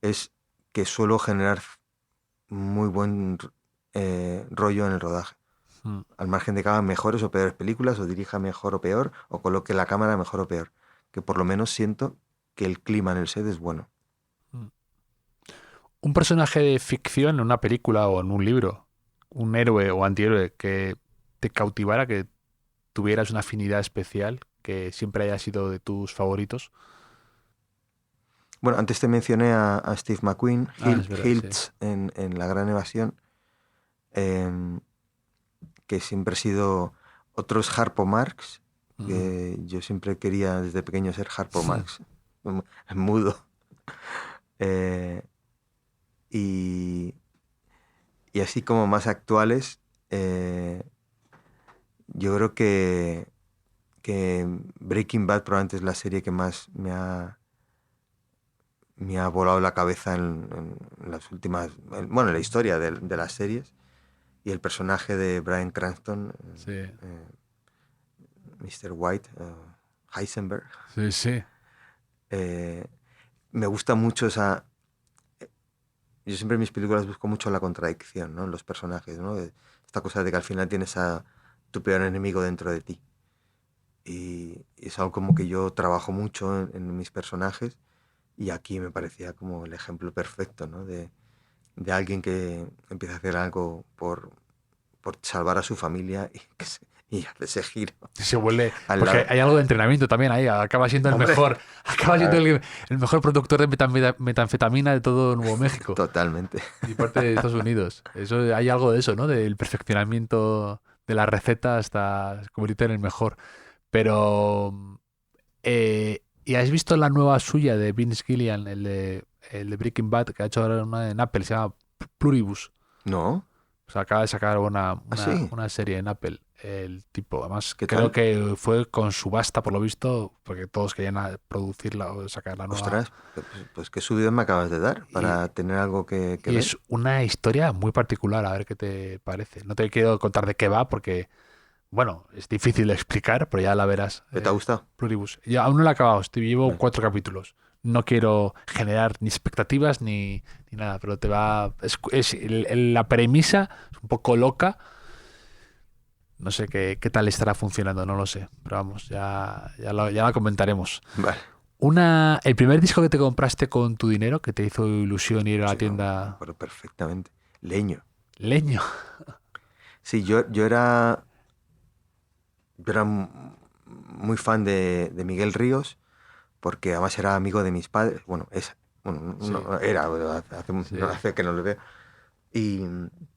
es que suelo generar muy buen rollo en el rodaje. Mm, Al margen de que haga mejores o peores películas, o dirija mejor o peor, o coloque la cámara mejor o peor. Que por lo menos siento que el clima en el set es bueno. mm. Un personaje de ficción en una película o en un libro, un héroe o antihéroe que te cautivara, que tuvieras una afinidad especial, que siempre haya sido de tus favoritos. Bueno, antes te mencioné a Steve McQueen, Ah, es verdad, sí. Hiltz en La Gran Evasión, em, que siempre ha sido otros Harpo Marx, Mm. que yo siempre quería desde pequeño ser Harpo Marx, mudo. Eh, y, y así como más actuales, eh, yo creo que Breaking Bad probablemente es la serie que más me ha volado la cabeza en las últimas, bueno, en la historia de las series. Y el personaje de Bryan Cranston, Sí, Mr. White, Heisenberg, sí, sí. eh, me gusta mucho esa... Yo siempre en mis películas busco mucho la contradicción, ¿no? En los personajes, ¿no? Esta cosa de que al final tienes a tu peor enemigo dentro de ti. Y es algo como que yo trabajo mucho en mis personajes, y aquí me parecía como el ejemplo perfecto, ¿no? De alguien que empieza a hacer algo por salvar a su familia y hace ese giro Se vuelve. al Porque lado. hay algo de entrenamiento también ahí. Acaba siendo el Hombre, mejor. Acaba siendo claro, el mejor productor de metanfetamina de todo Nuevo México. totalmente. Y parte de Estados Unidos. Eso, hay algo de eso, ¿no? Del perfeccionamiento de la receta hasta convertirte en el mejor. Pero. ¿Y has visto la nueva suya de Vince Gilligan, el de Breaking Bad, que ha hecho ahora una en Apple? Se llama Pluribus. ¿No? O sea, acaba de sacar ¿Ah, sí? una serie en Apple. El tipo, además, ¿Qué creo tal? que fue con subasta, por lo visto, porque todos querían producirla o sacar la nueva. Ostras, pues qué subida me acabas de dar Y, para tener algo que y ver. es una historia muy particular, a ver qué te parece. No te quiero contar de qué va, porque, bueno, es difícil de explicar, pero ya la verás. ¿Qué te ha gustado? Pluribus. Yo aún no la he acabado, llevo Bueno, 4 capítulos. No quiero generar ni expectativas ni nada, pero te va. La premisa es un poco loca. No sé qué tal estará funcionando, no lo sé. Pero vamos, ya la comentaremos. vale. El primer disco que te compraste con tu dinero, que te hizo ilusión ir a la Sí, me tienda. acuerdo perfectamente. Leño. Leño. Sí, yo era muy fan de Miguel Ríos, porque además era amigo de mis padres. Bueno, bueno, Sí, era, no sí. hace que no lo veo. Y,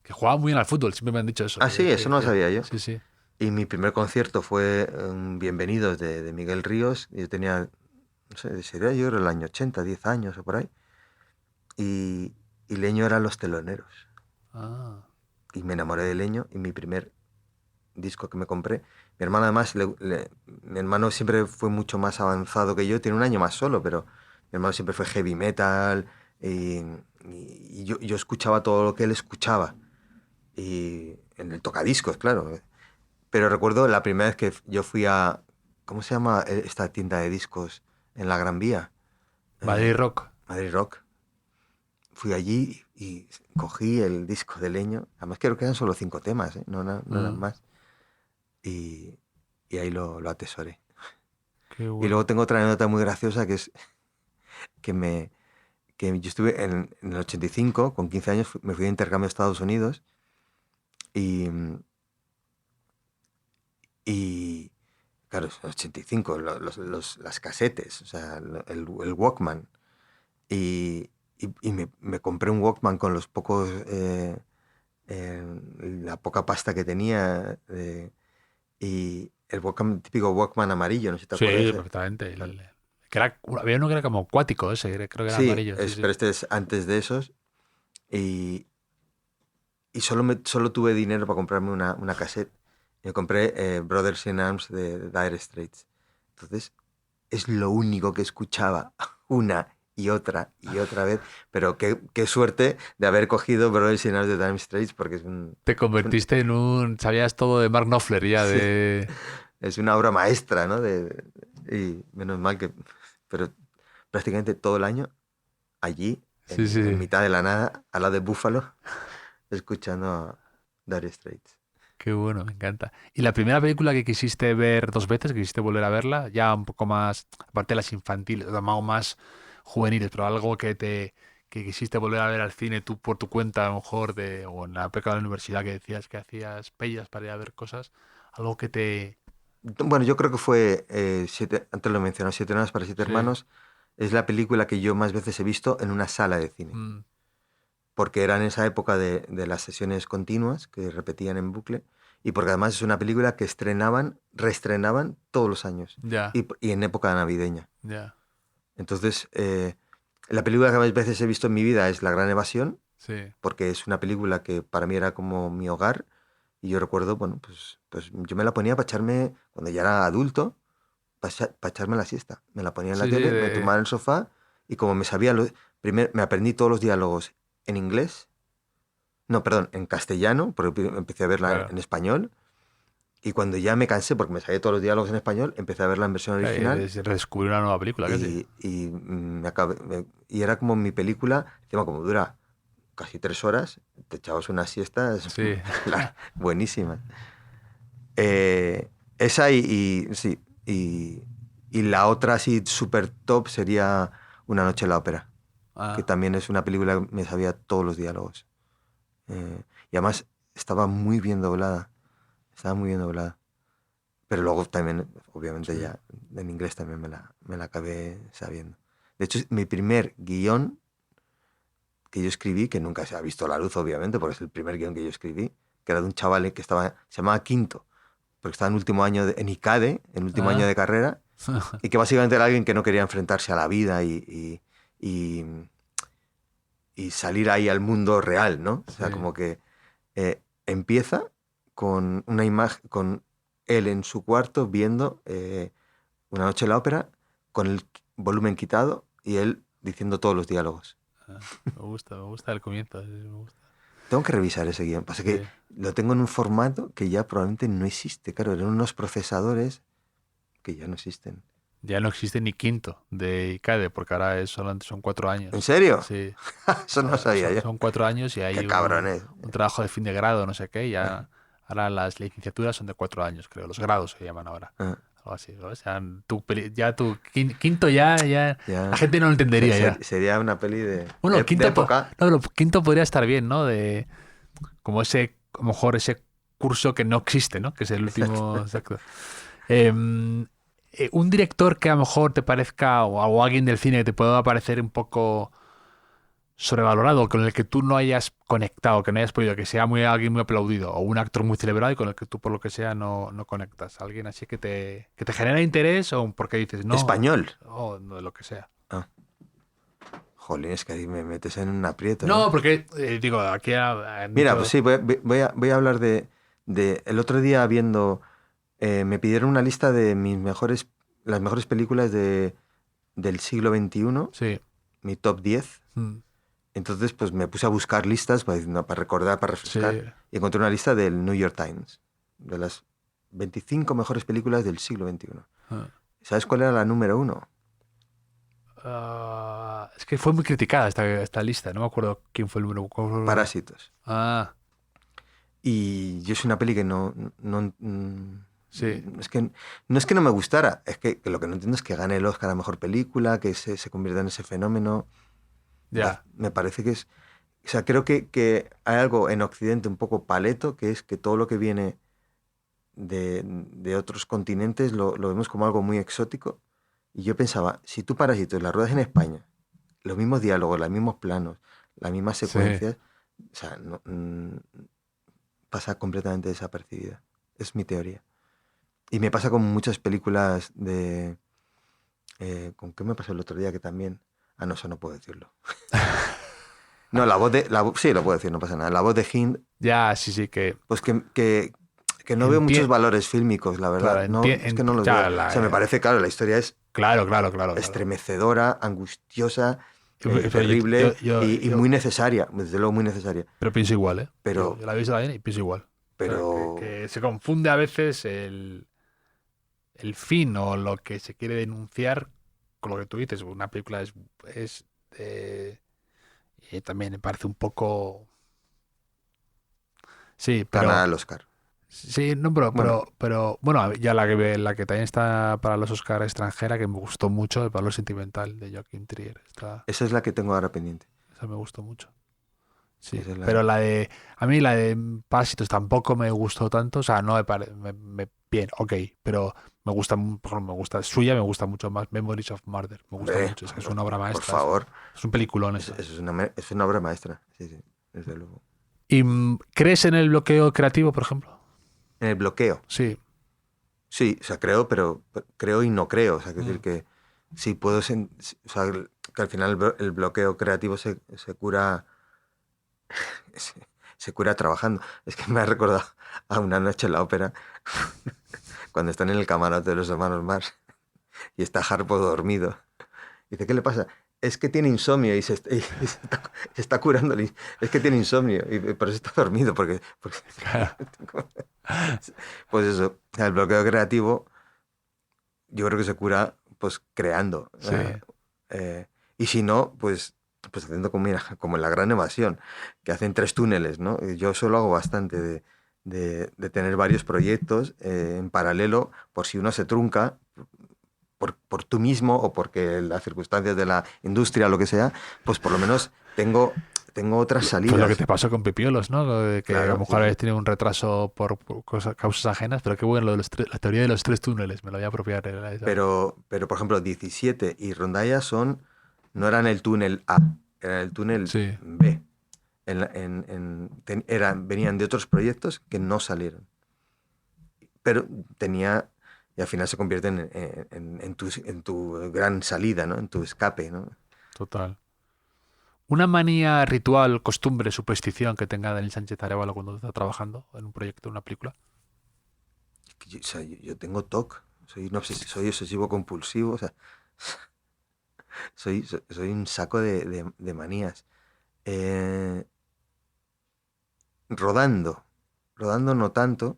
Que jugaba muy bien al fútbol, siempre me han dicho eso. sí, eso no lo sabía yo. Sí, sí. Y mi primer concierto fue un Bienvenidos de Miguel Ríos. Y yo tenía, no sé, sería yo creo el año 80, 10 años o por ahí. Y Leño eran los teloneros. Ah, Y me enamoré de Leño, y mi primer disco que me compré. Mi hermano además, mi hermano siempre fue mucho más avanzado que yo, tiene un año más solo, pero mi hermano siempre fue heavy metal, y, y yo escuchaba todo lo que él escuchaba. Y en el tocadiscos, claro. Pero recuerdo la primera vez que yo fui a, ¿cómo se llama esta tienda de discos en la Gran Vía? Madrid Eh, Rock. Madrid Rock. Fui allí y cogí el disco de Leño. Además creo que eran solo 5 temas, ¿eh? No eran Mm, más. Y, y ahí lo atesoré. qué Y luego bueno. tengo otra anécdota muy graciosa, que es que, que yo estuve en el 85, con 15 años, me fui de intercambio a Estados Unidos, y, y claro, en el 85, las casetes, o sea, el Walkman. Y me compré un Walkman con los pocos, la poca pasta que tenía, y el Walkman, típico Walkman amarillo, no sé si te Sí, acuerdas. perfectamente. Había uno que era como acuático ese, creo que era Sí, amarillo. Sí, sí. pero este es antes de esos. Y, y solo tuve dinero para comprarme una cassette. Y me compré Brothers in Arms de Dire Straits. Entonces, es lo único que escuchaba una y otra vez, pero qué suerte de haber cogido Brothers in Arms de Dire Straits, porque es Te convertiste en sabías todo de Mark Knopfler ya, Sí. de... es una obra maestra, ¿no? Y menos mal que... Pero prácticamente todo el año allí, Sí, sí. en mitad de la nada, al lado de Buffalo, escuchando a Dire Straits. Qué bueno, me encanta. ¿Y la primera película que quisiste ver 2 veces, que quisiste volver a verla, ya un poco más, aparte de las infantiles, o más juveniles, pero algo que quisiste volver a ver al cine tú por tu cuenta, a lo mejor, o en la época de la universidad que decías que hacías pellas para ir a ver cosas, algo que te... Bueno, yo creo que fue, antes lo mencioné, Siete Hermanos para Siete Sí. Hermanos, es la película que yo más veces he visto en una sala de cine. Porque era en esa época de las sesiones continuas que repetían en bucle, y porque además es una película que reestrenaban todos los años, Ya, y en época navideña. ya, Entonces, la película que más veces he visto en mi vida es La Gran Evasión, sí. porque es una película que para mí era como mi hogar, y yo recuerdo, bueno, pues yo me la ponía para echarme, cuando ya era adulto, para echarme la siesta. Me la ponía en la Sí, sí, tele, me tumbaba en el sofá, y como me sabía, primero me aprendí todos los diálogos en inglés, no, perdón, en castellano, porque empecé a verla claro. en español, y cuando ya me cansé, porque me sabía todos los diálogos en español, empecé a verla en versión original, Es redescubrir una nueva película, casi. y era como mi película, encima como dura casi 3 horas, te echabas unas siestas Sí. buenísimas. Esa sí, y la otra así súper top sería Una noche en la ópera, que Ah, también es una película que me sabía todos los diálogos. Y además estaba muy bien doblada, Pero luego también, obviamente sí. ya en inglés también me la acabé sabiendo. De hecho, mi primer guión que yo escribí, que nunca se ha visto a la luz, obviamente, porque es el primer guión que yo escribí, que era de un chaval que se llamaba Quinto, porque estaba en último año en ICADE, en último año Ah. de carrera, y que básicamente era alguien que no quería enfrentarse a la vida y salir ahí al mundo real, ¿no? O sea, Sí. como que empieza con una imagen, con él en su cuarto viendo Una noche en la ópera, con el volumen quitado y él diciendo todos los diálogos. Ah, me gusta el comienzo, sí, me gusta. Tengo que revisar ese guión. Pasa que Sí. lo tengo en un formato que ya probablemente no existe. Claro, eran unos procesadores que ya no existen. Ya no existe ni quinto de ICADE, porque ahora solamente son 4 años. ¿En serio? Sí. Eso no sabía yo. Son 4 años y Qué hay cabrones. un trabajo de fin de grado, no sé qué. Ya, ahora las licenciaturas son de 4 años, creo. Los grados se llaman ahora. Ah, Algo así. ¿No? O sea, ya tu quinto ya ya. la gente no lo entendería ya. Sería una peli Bueno, de quinto, época. no, pero quinto podría estar bien, ¿no? De como a lo mejor ese curso que no existe, ¿no? Que es el último. Exacto. Un director que a lo mejor te parezca, o alguien del cine que te pueda parecer un poco sobrevalorado, con el que tú no hayas conectado, que no hayas podido, que sea alguien muy aplaudido, o un actor muy celebrado y con el que tú por lo que sea no conectas. Alguien así que te genera interés o porque dices no. Español. O no, de lo que sea. Ah. Jolín, es que ahí me metes en un aprieto. No, porque digo, aquí Mira, pues sí, voy a hablar de... El otro día viendo... me pidieron una lista de las mejores películas del siglo XXI, Sí. mi top 10. Entonces, pues me puse a buscar listas para recordar, para refrescar. Sí. Y encontré una lista del New York Times, de las 25 mejores películas del siglo XXI. ¿Sabes cuál era la número 1? Es que fue muy criticada esta lista. No me acuerdo quién fue el número. Parásitos. Ah, Y yo es una peli que no sí. es que no es que no me gustara, es que lo que no entiendo es que gane el Oscar a mejor película, que se convierta en ese fenómeno. Ya. Me parece que es... O sea, creo que hay algo en Occidente un poco paleto, que es que todo lo que viene de otros continentes lo vemos como algo muy exótico. Y yo pensaba, si tú Parásitos la ruedas en España, los mismos diálogos, los mismos planos, las mismas secuencias, o sea, pasa completamente desapercibida. Es mi teoría. Y me pasa con muchas películas de... ¿Con qué me pasó el otro día que también? Ah, no, eso no puedo decirlo. No, sí, lo puedo decir, no pasa nada. La voz de Hind, Ya, sí, que... pues que no veo muchos valores fílmicos, la verdad. Claro, No, es que no los ya, veo. O sea, me parece, claro, la historia es Claro, claro, claro, claro. estremecedora, angustiosa, Pero terrible y yo- muy necesaria, desde luego muy necesaria. pero pienso igual, ¿eh? Pero, Yo la he visto también y pienso igual. O sea, pero que se confunde a veces el fin o lo que se quiere denunciar con lo que tú dices. Una película es también me parece un poco... Sí, ganar pero... al Oscar. Sí, no, pero, Bueno, bueno, ya la que también está para los Oscar extranjera, que me gustó mucho, El valor sentimental de Joaquin Trier. esa es la que tengo ahora pendiente. Esa me gustó mucho. Sí, Esa es pero la... a mí la de Parásitos tampoco me gustó tanto, o sea, no bien, ok, pero por ejemplo, me gusta, suya me gusta mucho más, Memories of Murder, me gusta Hombre, mucho, es que es una obra por maestra, favor, es un peliculón eso esa. es una obra maestra. Sí, sí, desde luego. ¿Y crees en el bloqueo creativo, por ejemplo? En el bloqueo. Sí. Sí, o sea, creo, pero creo y no creo. O sea, quiero Mm. decir que sí puedo... o sea, que al final el bloqueo creativo se cura... Se, se cura trabajando. Es que me ha recordado a una noche en la ópera, cuando están en el camarote de los hermanos Marx y está Harpo dormido. Dice, ¿qué le pasa? Es que tiene insomnio y se está curando. Es que tiene insomnio y por eso está dormido. Pues eso, el bloqueo creativo yo creo que se cura pues creando. Sí. Y si no, pues haciendo como, mira, como en La Gran Evasión, que hacen 3 túneles, ¿no? Y yo solo hago bastante de tener varios proyectos en paralelo, por si uno se trunca, por tú mismo o porque las circunstancias de la industria o lo que sea, pues por lo menos tengo otras Pues lo que salidas. te pasó con Pipiolos, ¿no? Lo de que a lo Claro, sí, mejor sí. habéis tenido un retraso por causas ajenas, pero qué bueno lo de la teoría de los tres túneles, me lo voy a apropiar. Esa. Pero por ejemplo, 17 y Rondalla no eran el túnel A, eran el túnel Sí. B. Venían de otros proyectos que no salieron. Pero y al final se convierten en tu gran salida, ¿no? En tu escape, ¿no? Total. Una manía, ritual, costumbre, superstición que tenga Daniel Sánchez Arévalo cuando está trabajando en un proyecto, en una película. Que o sea, yo tengo TOC, soy obsesivo compulsivo, o sea, soy un saco de manías. Eh, rodando, rodando no tanto,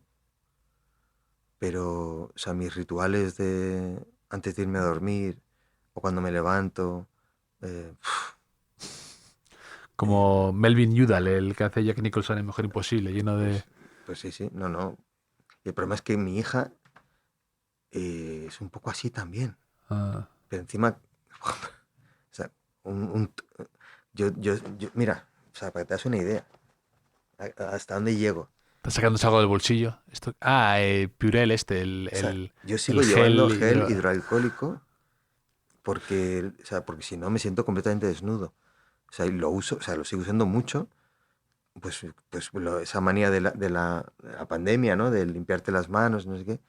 pero, o sea, mis rituales de antes de irme a dormir o cuando me levanto, eh, eh, Como Melvin Udall, el que hace Jack Nicholson en Mujer Imposible, lleno de... pues, pues sí, sí, no, no. Y el problema es que mi hija es un poco así también, Ah, pero encima, o sea, un, un- mira, o sea, para que te das una idea, hasta dónde llego. está sacándose algo del bolsillo. Purell O sea, yo el sigo llevando gel gel hidroalcohólico porque si no me siento completamente desnudo. O sea, y lo uso, o sea, lo sigo usando mucho, esa manía de la pandemia, ¿no? De limpiarte las manos, no sé qué.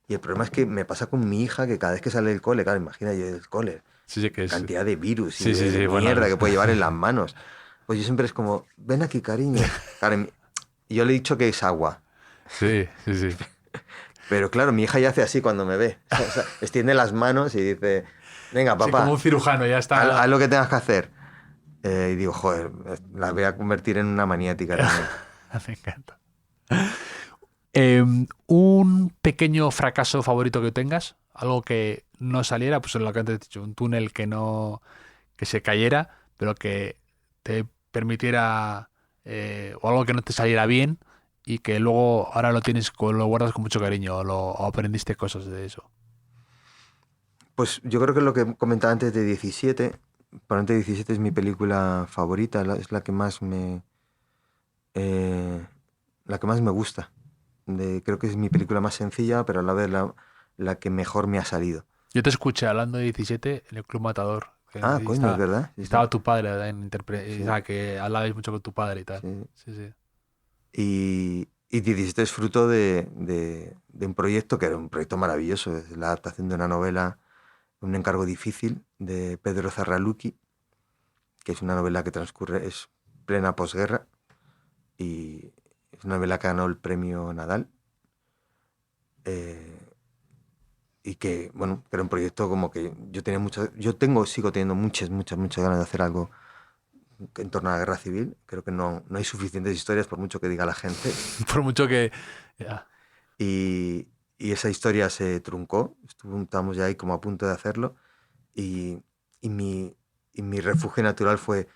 Y el problema es que me pasa con mi hija que cada vez que sale del cole, claro, imagina yo del cole, Sí, sí, que la es... cantidad de virus y Sí, sí, de sí, bueno. mierda que puede llevar en las manos. Pues yo siempre es como, ven aquí, cariño. Claro, yo le he dicho que es agua. Sí, sí, sí. Pero claro, mi hija ya hace así cuando me ve. O sea, extiende las manos y dice, venga, Sí, como un papá, cirujano, ya haz está. lo que tengas que hacer. Y digo, joder, la voy a convertir en una maniática también. Me encanta. Un pequeño fracaso favorito que tengas, algo que no saliera, pues en lo que antes he dicho, un túnel que se cayera, pero que te permitiera, o algo que no te saliera bien y que luego ahora lo guardas con mucho cariño o aprendiste cosas de eso. Pues yo creo que lo que comentaba antes de 17, para antes de 17 es mi película favorita, es eh, la que más me gusta. Creo que es mi película más sencilla, pero a la vez la que mejor me ha salido. Yo te escuché hablando de 17 en el Club Matador, Ah, y coño, es verdad. Sí, sí, estaba tu padre, ¿verdad? O sí, sea, que hablabais mucho con tu padre y tal. sí. Sí, sí. Y 17 es fruto de un proyecto que era un proyecto maravilloso, es la adaptación de una novela, un encargo difícil de Pedro Zarraluki, que es una novela que es plena posguerra y es una novela que ganó el premio Nadal. eh, y que, bueno, que era un proyecto como que sigo teniendo muchas ganas de hacer algo en torno a la guerra civil. Creo que no hay suficientes historias por mucho que diga la gente. Por mucho que... ya. Y, y esa historia se truncó, estábamos ya ahí como a punto de hacerlo, y, y mi refugio natural fue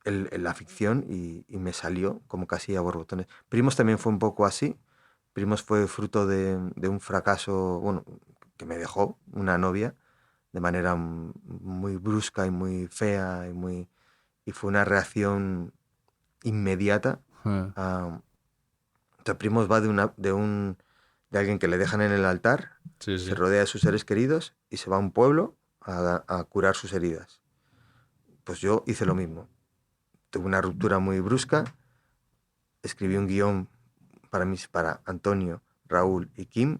la ficción, y me salió como casi a borbotones. Primos también fue un poco así. Primos fue fruto de un fracaso, bueno, que me dejó una novia de manera muy brusca y muy fea, y fue una reacción inmediata. Eh, O sea, Primos va de alguien que le dejan en el altar, Sí, se sí. rodea de sus seres queridos y se va a un pueblo a curar sus heridas. Pues yo hice lo mismo. Tuve una ruptura muy brusca, escribí un guión para Antonio, Raúl y Kim,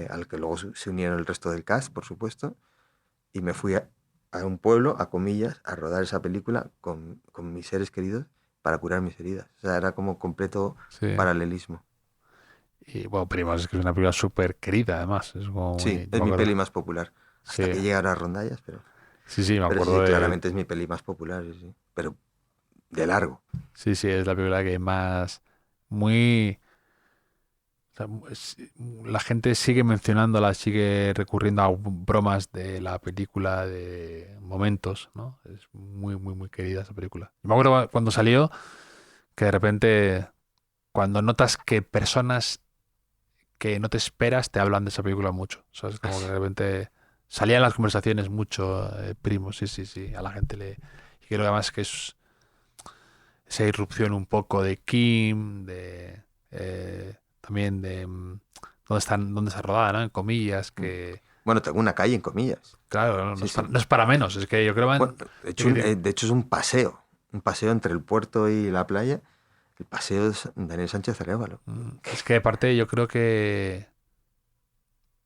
al que luego se unieron el resto del cast, por supuesto, y me fui a un pueblo, a comillas, a rodar esa película con mis seres queridos para curar mis heridas. O sea, era como completo Sí. paralelismo. Y bueno, Primos es que es una película súper querida, además. Es como Sí, muy... Yo es me mi peli acuerdo. más popular. Sí, Hasta que llegara a Rondallas, sí, me pero acuerdo sí, de... claramente es mi peli más popular, sí, sí. Pero de largo. Sí, sí, es la película que más... Muy... o sea, la gente sigue mencionándola, sigue recurriendo a bromas de la película, de momentos, ¿no? Es muy, muy, muy querida esa película. Yo me acuerdo cuando salió que de repente, cuando notas que personas que no te esperas te hablan de esa película mucho, ¿sabes? Como que de repente salía en las conversaciones mucho, Primo, sí, sí, sí, a la gente le... Y creo que además que es esa irrupción un poco de Kim, de... también de... dónde está rodada, ¿no? En comillas, que... Bueno, tengo una calle en comillas. Claro, no, Sí, sí. no es para menos, es que yo creo Bueno, que... de hecho es un paseo entre el puerto y la playa. El paseo de Daniel Sánchez Arévalo. Es que aparte yo creo que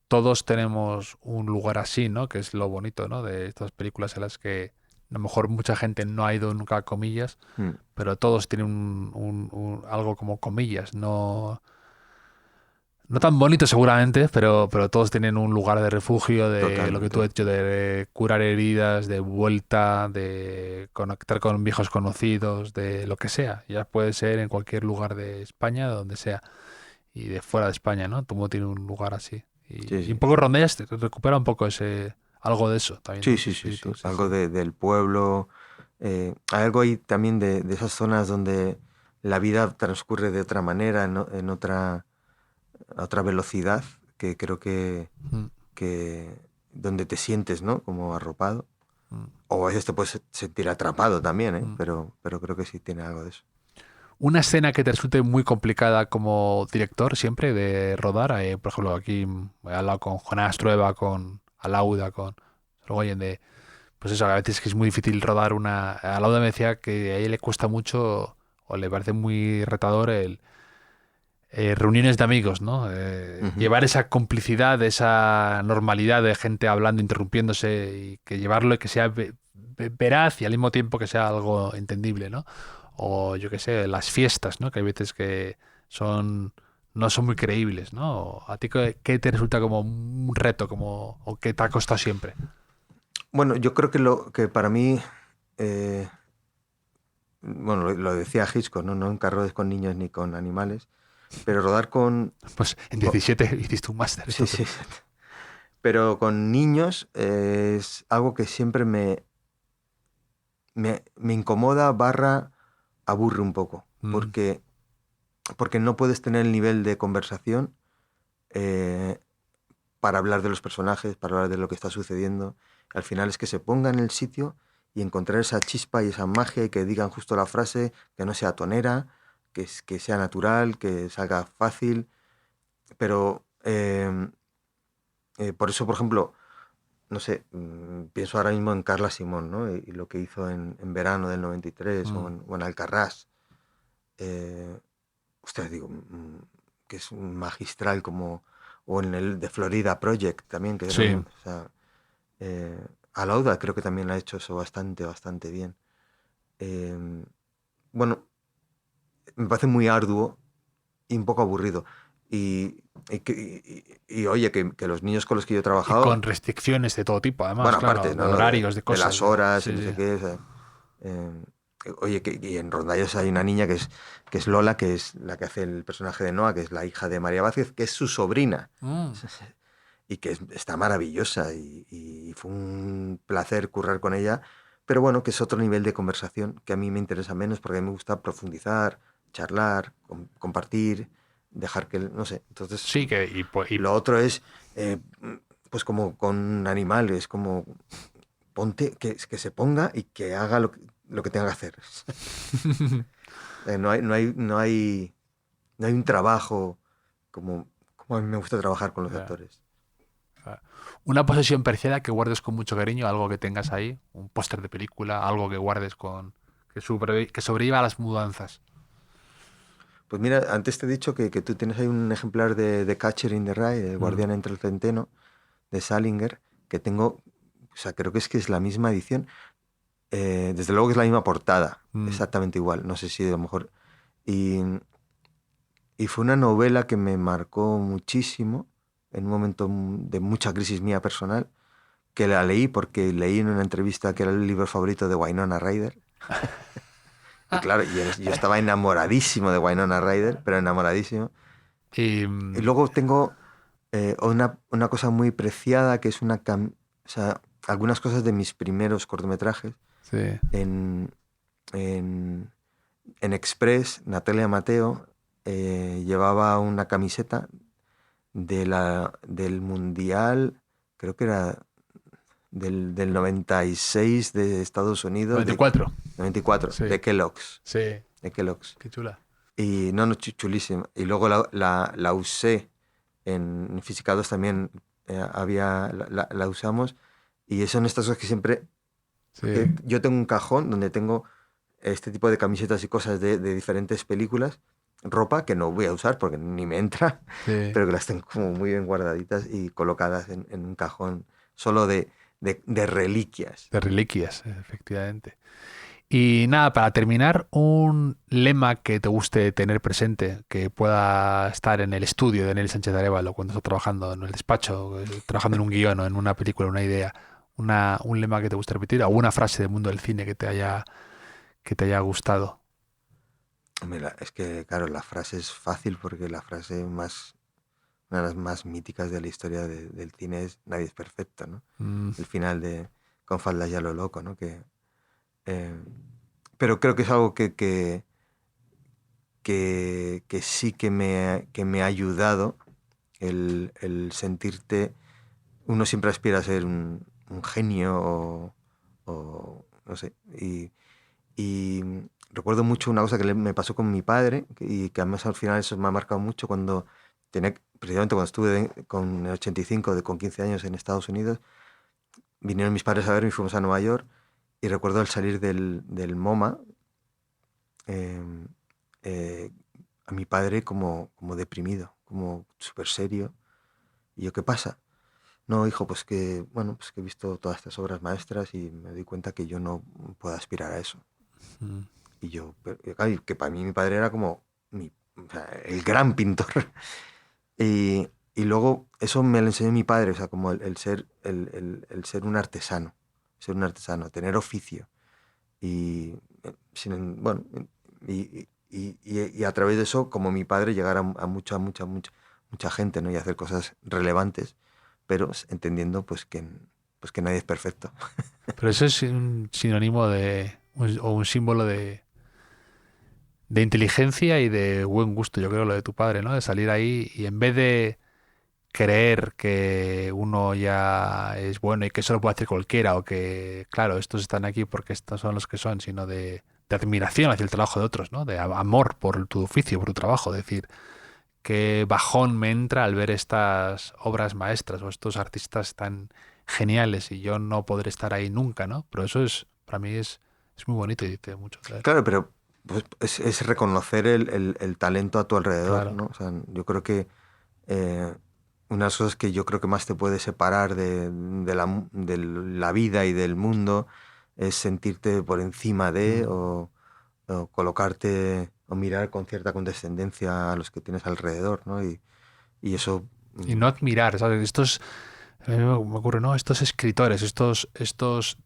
todos tenemos un lugar así, ¿no? Que es lo bonito, ¿no? De estas películas en las que a lo mejor mucha gente no ha ido nunca a comillas, Mm, pero todos tienen algo como comillas, no, no tan bonito seguramente, pero todos tienen un lugar de refugio, de lo que tú totalmente. has hecho, de curar heridas, de vuelta, de conectar con viejos conocidos, de lo que sea. Ya puede ser en cualquier lugar de España, de donde sea, y de fuera de España, ¿no? Todo mundo tiene un lugar así. Sí, Y un sí. poco Rondallas recupera un poco ese, algo de eso también, de Sí, ese sí, sí, espíritu, sí. sí, Algo sí. del pueblo. Hay algo ahí también de esas zonas donde la vida transcurre de otra manera, en a otra velocidad, que creo Mm, que donde te sientes, ¿no? Como arropado. mm, O a veces te puedes sentir atrapado también, ¿eh? mm. Pero creo que sí tiene algo de eso. Una escena que te resulte muy complicada como director siempre de rodar, por ejemplo, aquí he hablado con Jonás Trueba, con Alauda, con Sorogoyen de, pues eso, a veces que es muy difícil rodar una... Alauda me decía que a ella le cuesta mucho, o le parece muy retador reuniones de amigos, ¿no? Ujú. Llevar esa complicidad, esa normalidad de gente hablando, interrumpiéndose y que llevarlo y que sea veraz y al mismo tiempo que sea algo entendible, ¿no? O yo qué sé, las fiestas, ¿no? Que hay veces que son no son muy creíbles, ¿no? ¿A ti qué te resulta como un reto, como o qué te ha costado siempre? Bueno, yo creo que lo que para mí, eh, bueno, lo decía Hitchcock, ¿no? No encarrodes con niños ni con animales, pero rodar Pues en con- 17 hiciste un máster, sí, entonces. sí, pero con niños es algo que siempre me incomoda barra aburre un poco, Mm, porque no puedes tener el nivel de conversación eh, para hablar de los personajes, para hablar de lo que está sucediendo. Al final es que se ponga en el sitio y encontrar esa chispa y esa magia y que digan justo la frase, que no sea tonera, que sea natural, que salga fácil. Pero por eso, por ejemplo, no sé, pienso ahora mismo en Carla Simón, ¿no? Y lo que hizo en verano del 93 mm, o en Alcarrás. Eh, Ostras, digo, que es un magistral como... O en el de Florida Project también, que era sí. o sea, Alauda creo que también ha hecho eso bastante bien. Bueno, me parece muy arduo y un poco aburrido. Oye, que los niños con los que yo he Y trabajado... con restricciones de todo tipo, además, Bueno, claro, aparte, de ¿no? horarios, de De cosas. las horas, y Sí, no sé sí. qué. O sea, oye, y en Rondallos hay una niña que es Lola, que es la que hace el personaje de Noa, que es la hija de María Vázquez, que es su sobrina. Mm. Y que está maravillosa. Y fue un placer currar con ella. Pero bueno, que es otro nivel de conversación que a mí me interesa menos, porque a mí me gusta profundizar, charlar, compartir, dejar que... No sé, entonces... Sí, y Lo otro es, pues como con animales, como ponte, que se ponga y que haga lo que tenga que hacer. No hay un trabajo como a mí me gusta trabajar con los ya. actores. Una posesión preciada que guardes con mucho cariño, algo que tengas ahí, un póster de película, algo que guardes que sobreviva a las mudanzas. Pues mira, antes te he dicho que tú tienes ahí un ejemplar de Catcher in the Rye, el Mm. Guardián entre el Centeno, de Salinger, que tengo, o sea, creo que es la misma edición. Desde luego que es la misma portada, exactamente igual. No sé si a lo mejor... Y, y fue una novela que me marcó muchísimo en un momento de mucha crisis mía personal, que la leí porque leí en una entrevista que era el libro favorito de Winona Ryder. Y claro, yo estaba enamoradísimo de Winona Ryder, pero enamoradísimo. Y, Y luego tengo una cosa muy preciada, que es o sea, algunas cosas de mis primeros cortometrajes. sí. En, en, en Express, Natalia Mateo llevaba una camiseta del Mundial, creo que era del 96 de Estados Unidos, 94. 94, Sí, de Kellogg's. sí. De Kellogg's. Qué chula. Y no, chulísima. Y luego la usé en Física 2 también, la usamos. Y son estas cosas que siempre... Sí. Yo tengo un cajón donde tengo este tipo de camisetas y cosas de diferentes películas, ropa que no voy a usar porque ni me entra, Sí. pero que las tengo como muy bien guardaditas y colocadas en un cajón solo de reliquias. De reliquias, efectivamente. Y nada, para terminar, un lema que te guste tener presente, que pueda estar en el estudio de Daniel Sánchez Arévalo cuando está trabajando en el despacho, trabajando en un guión o en una película, una idea, un lema que te guste repetir, o una frase del mundo del cine que te haya gustado. Mira, es que, claro, la frase es fácil porque la frase una de las más míticas de la historia del cine es Nadie es perfecto, ¿no? El final de Con faldas ya lo loco, ¿no? Pero creo que es algo que sí que me ha ayudado el sentirte... Uno siempre aspira a ser un genio o no sé. Y recuerdo mucho una cosa que me pasó con mi padre y que además al final eso me ha marcado mucho precisamente cuando estuve con el 85, con 15 años en Estados Unidos. Vinieron mis padres a verme y fuimos a Nueva York. Y recuerdo al salir del MoMA, a mi padre como deprimido, como súper serio. Y yo, ¿qué pasa? No, hijo, pues que he visto todas estas obras maestras y me doy cuenta que yo no puedo aspirar a eso. Y yo, claro, que para mí mi padre era como o sea, el gran pintor. Y luego eso me lo enseñó mi padre, o sea, como el ser un artesano, tener oficio. Y a través de eso, como mi padre, llegar a mucha gente, ¿no? Y hacer cosas relevantes, pero entendiendo pues que nadie es perfecto. Pero eso es un sinónimo o un símbolo de inteligencia y de buen gusto, yo creo, lo de tu padre, ¿no? De salir ahí y en vez de creer que uno ya es bueno y que eso lo puede hacer cualquiera o que, claro, estos están aquí porque estos son los que son, sino de admiración hacia el trabajo de otros, ¿no? De amor por tu oficio, por tu trabajo. Es decir, qué bajón me entra al ver estas obras maestras o estos artistas tan geniales y yo no podré estar ahí nunca, ¿no? Pero eso para mí es muy bonito y dice mucho. Claro, pero pues, es reconocer el talento a tu alrededor, Claro. ¿no? O sea, yo creo que una de las cosas que yo creo que más te puede separar de la vida y del mundo es sentirte por encima de o colocarte o mirar con cierta condescendencia a los que tienes alrededor, ¿no? Y eso... Y no admirar, ¿sabes? A mí me ocurre, ¿no? Estos escritores, estos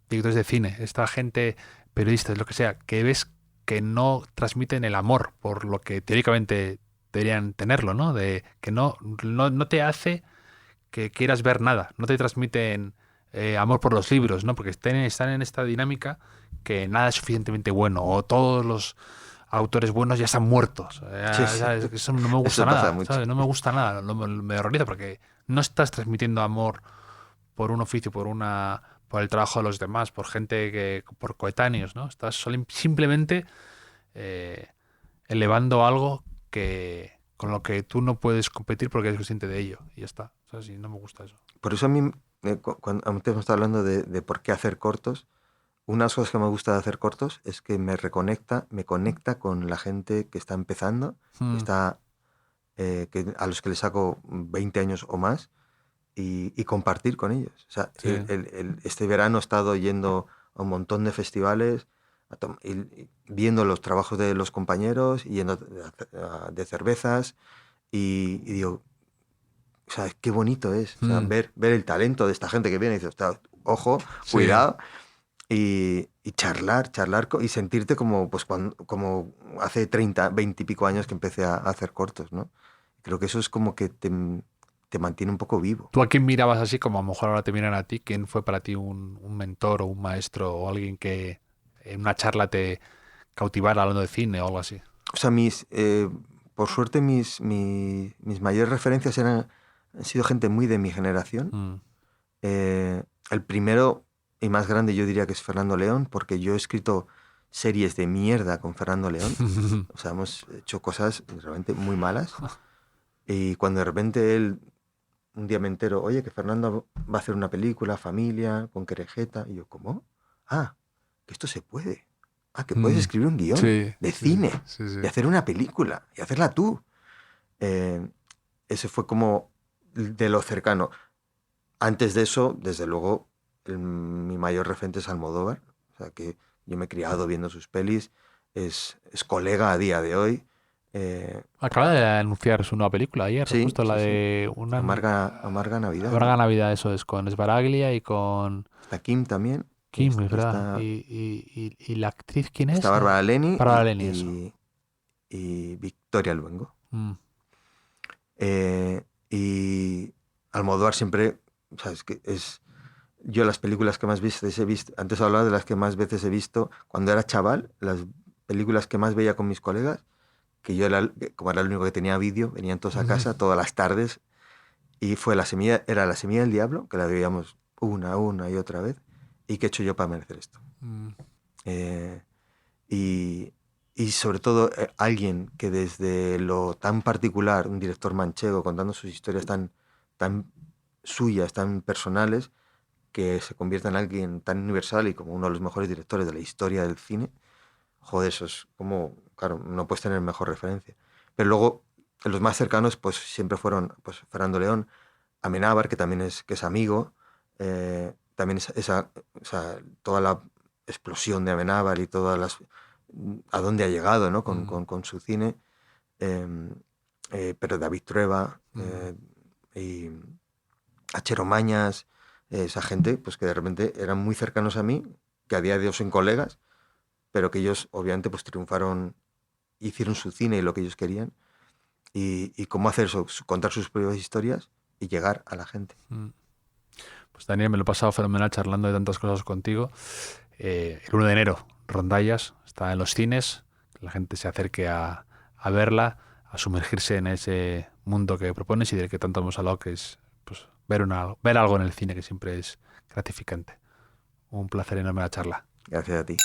directores de cine, esta gente, periodistas, lo que sea, que ves que no transmiten el amor por lo que teóricamente deberían tenerlo, ¿no? De que no te hace que quieras ver nada, no te transmiten amor por los libros, ¿no? Porque están en esta dinámica que nada es suficientemente bueno, o todos los autores buenos ya están muertos. Sí, sí. ¿Sabes? Eso no me gusta Eso pasa nada, mucho. ¿sabes? No me gusta nada, me horroriza porque no estás transmitiendo amor por un oficio, por el trabajo de los demás, por por coetáneos, ¿no? Estás simplemente elevando algo con lo que tú no puedes competir porque eres consciente de ello. Y ya está. ¿Sabes? Y no me gusta eso. Por eso a mí, cuando antes hemos estado hablando de por qué hacer cortos, una de las cosas que me gusta de hacer cortos es que me conecta con la gente que está empezando, a los que les saco 20 años o más, y compartir con ellos. O sea, Sí. este verano he estado yendo a un montón de festivales, y viendo los trabajos de los compañeros, yendo de cervezas, y digo, o sea, qué bonito es, o sea, ver el talento de esta gente que viene y dices, ojo, Sí. cuidado, y charlar y sentirte como, pues, como hace 30, 20 y pico años que empecé a hacer cortos, ¿no? Creo que eso es como que te mantiene un poco vivo. ¿Tú a quién mirabas así como a lo mejor ahora te miran a ti? ¿Quién fue para ti un mentor o un maestro o alguien que en una charla te cautivara hablando de cine o algo así? O sea, por suerte mis mayores referencias han sido gente muy de mi generación. El primero y más grande yo diría que es Fernando León, porque yo he escrito series de mierda con Fernando León. O sea, hemos hecho cosas realmente muy malas. Y cuando de repente él, un día me entero, oye, que Fernando va a hacer una película, Familia, con Querejeta. Y yo, ¿cómo? Ah, que esto se puede. Ah, que puedes escribir un guión Sí, de sí, cine sí, sí. y hacer una película y hacerla tú. Ese fue como de lo cercano. Antes de eso, desde luego, mi mayor referente es Almodóvar. O sea, que yo me he criado viendo sus pelis. Es colega a día de hoy. Acaba de anunciar su nueva película ayer, Sí, justo la sí, sí. de una Amarga Navidad. Amarga ¿no? Navidad, eso es, con Esbaraglia y con Está Kim también. Kim, es verdad. Está, ¿Y la actriz quién es? está Bárbara Leni Bárbara Leni, eso. y Victoria Luengo. Mm. Y Almodóvar siempre, sabes que es... Yo las películas que más veces he visto, antes hablaba de las que más veces he visto cuando era chaval, las películas que más veía con mis colegas, que yo como era el único que tenía vídeo, venían todos a casa todas las tardes, y era La Semilla del Diablo, que la veíamos una y otra vez, y qué he hecho yo para merecer esto. Y sobre todo alguien que desde lo tan particular, un director manchego contando sus historias tan suyas, tan personales, que se convierta en alguien tan universal y como uno de los mejores directores de la historia del cine, joder, eso es como, claro, no puedes tener mejor referencia. Pero luego, los más cercanos, pues siempre fueron pues, Fernando León, Amenábar, que también es amigo, también o sea, toda la explosión de Amenábar y a dónde ha llegado, ¿no? con su cine, pero David Trueba y Achero Mañas, esa gente pues que de repente eran muy cercanos a mí, que a día de hoy son colegas, pero que ellos obviamente pues triunfaron, hicieron su cine y lo que ellos querían, y cómo hacer eso, contar sus propias historias y llegar a la gente. Pues Daniel, me lo he pasado fenomenal charlando de tantas cosas contigo. El 1 de enero, Rondallas, está en los cines, que la gente se acerque a verla, a sumergirse en ese mundo que propones y del que tanto hemos hablado, que es pues, ver algo en el cine, que siempre es gratificante. Un placer enorme la charla. Gracias a ti.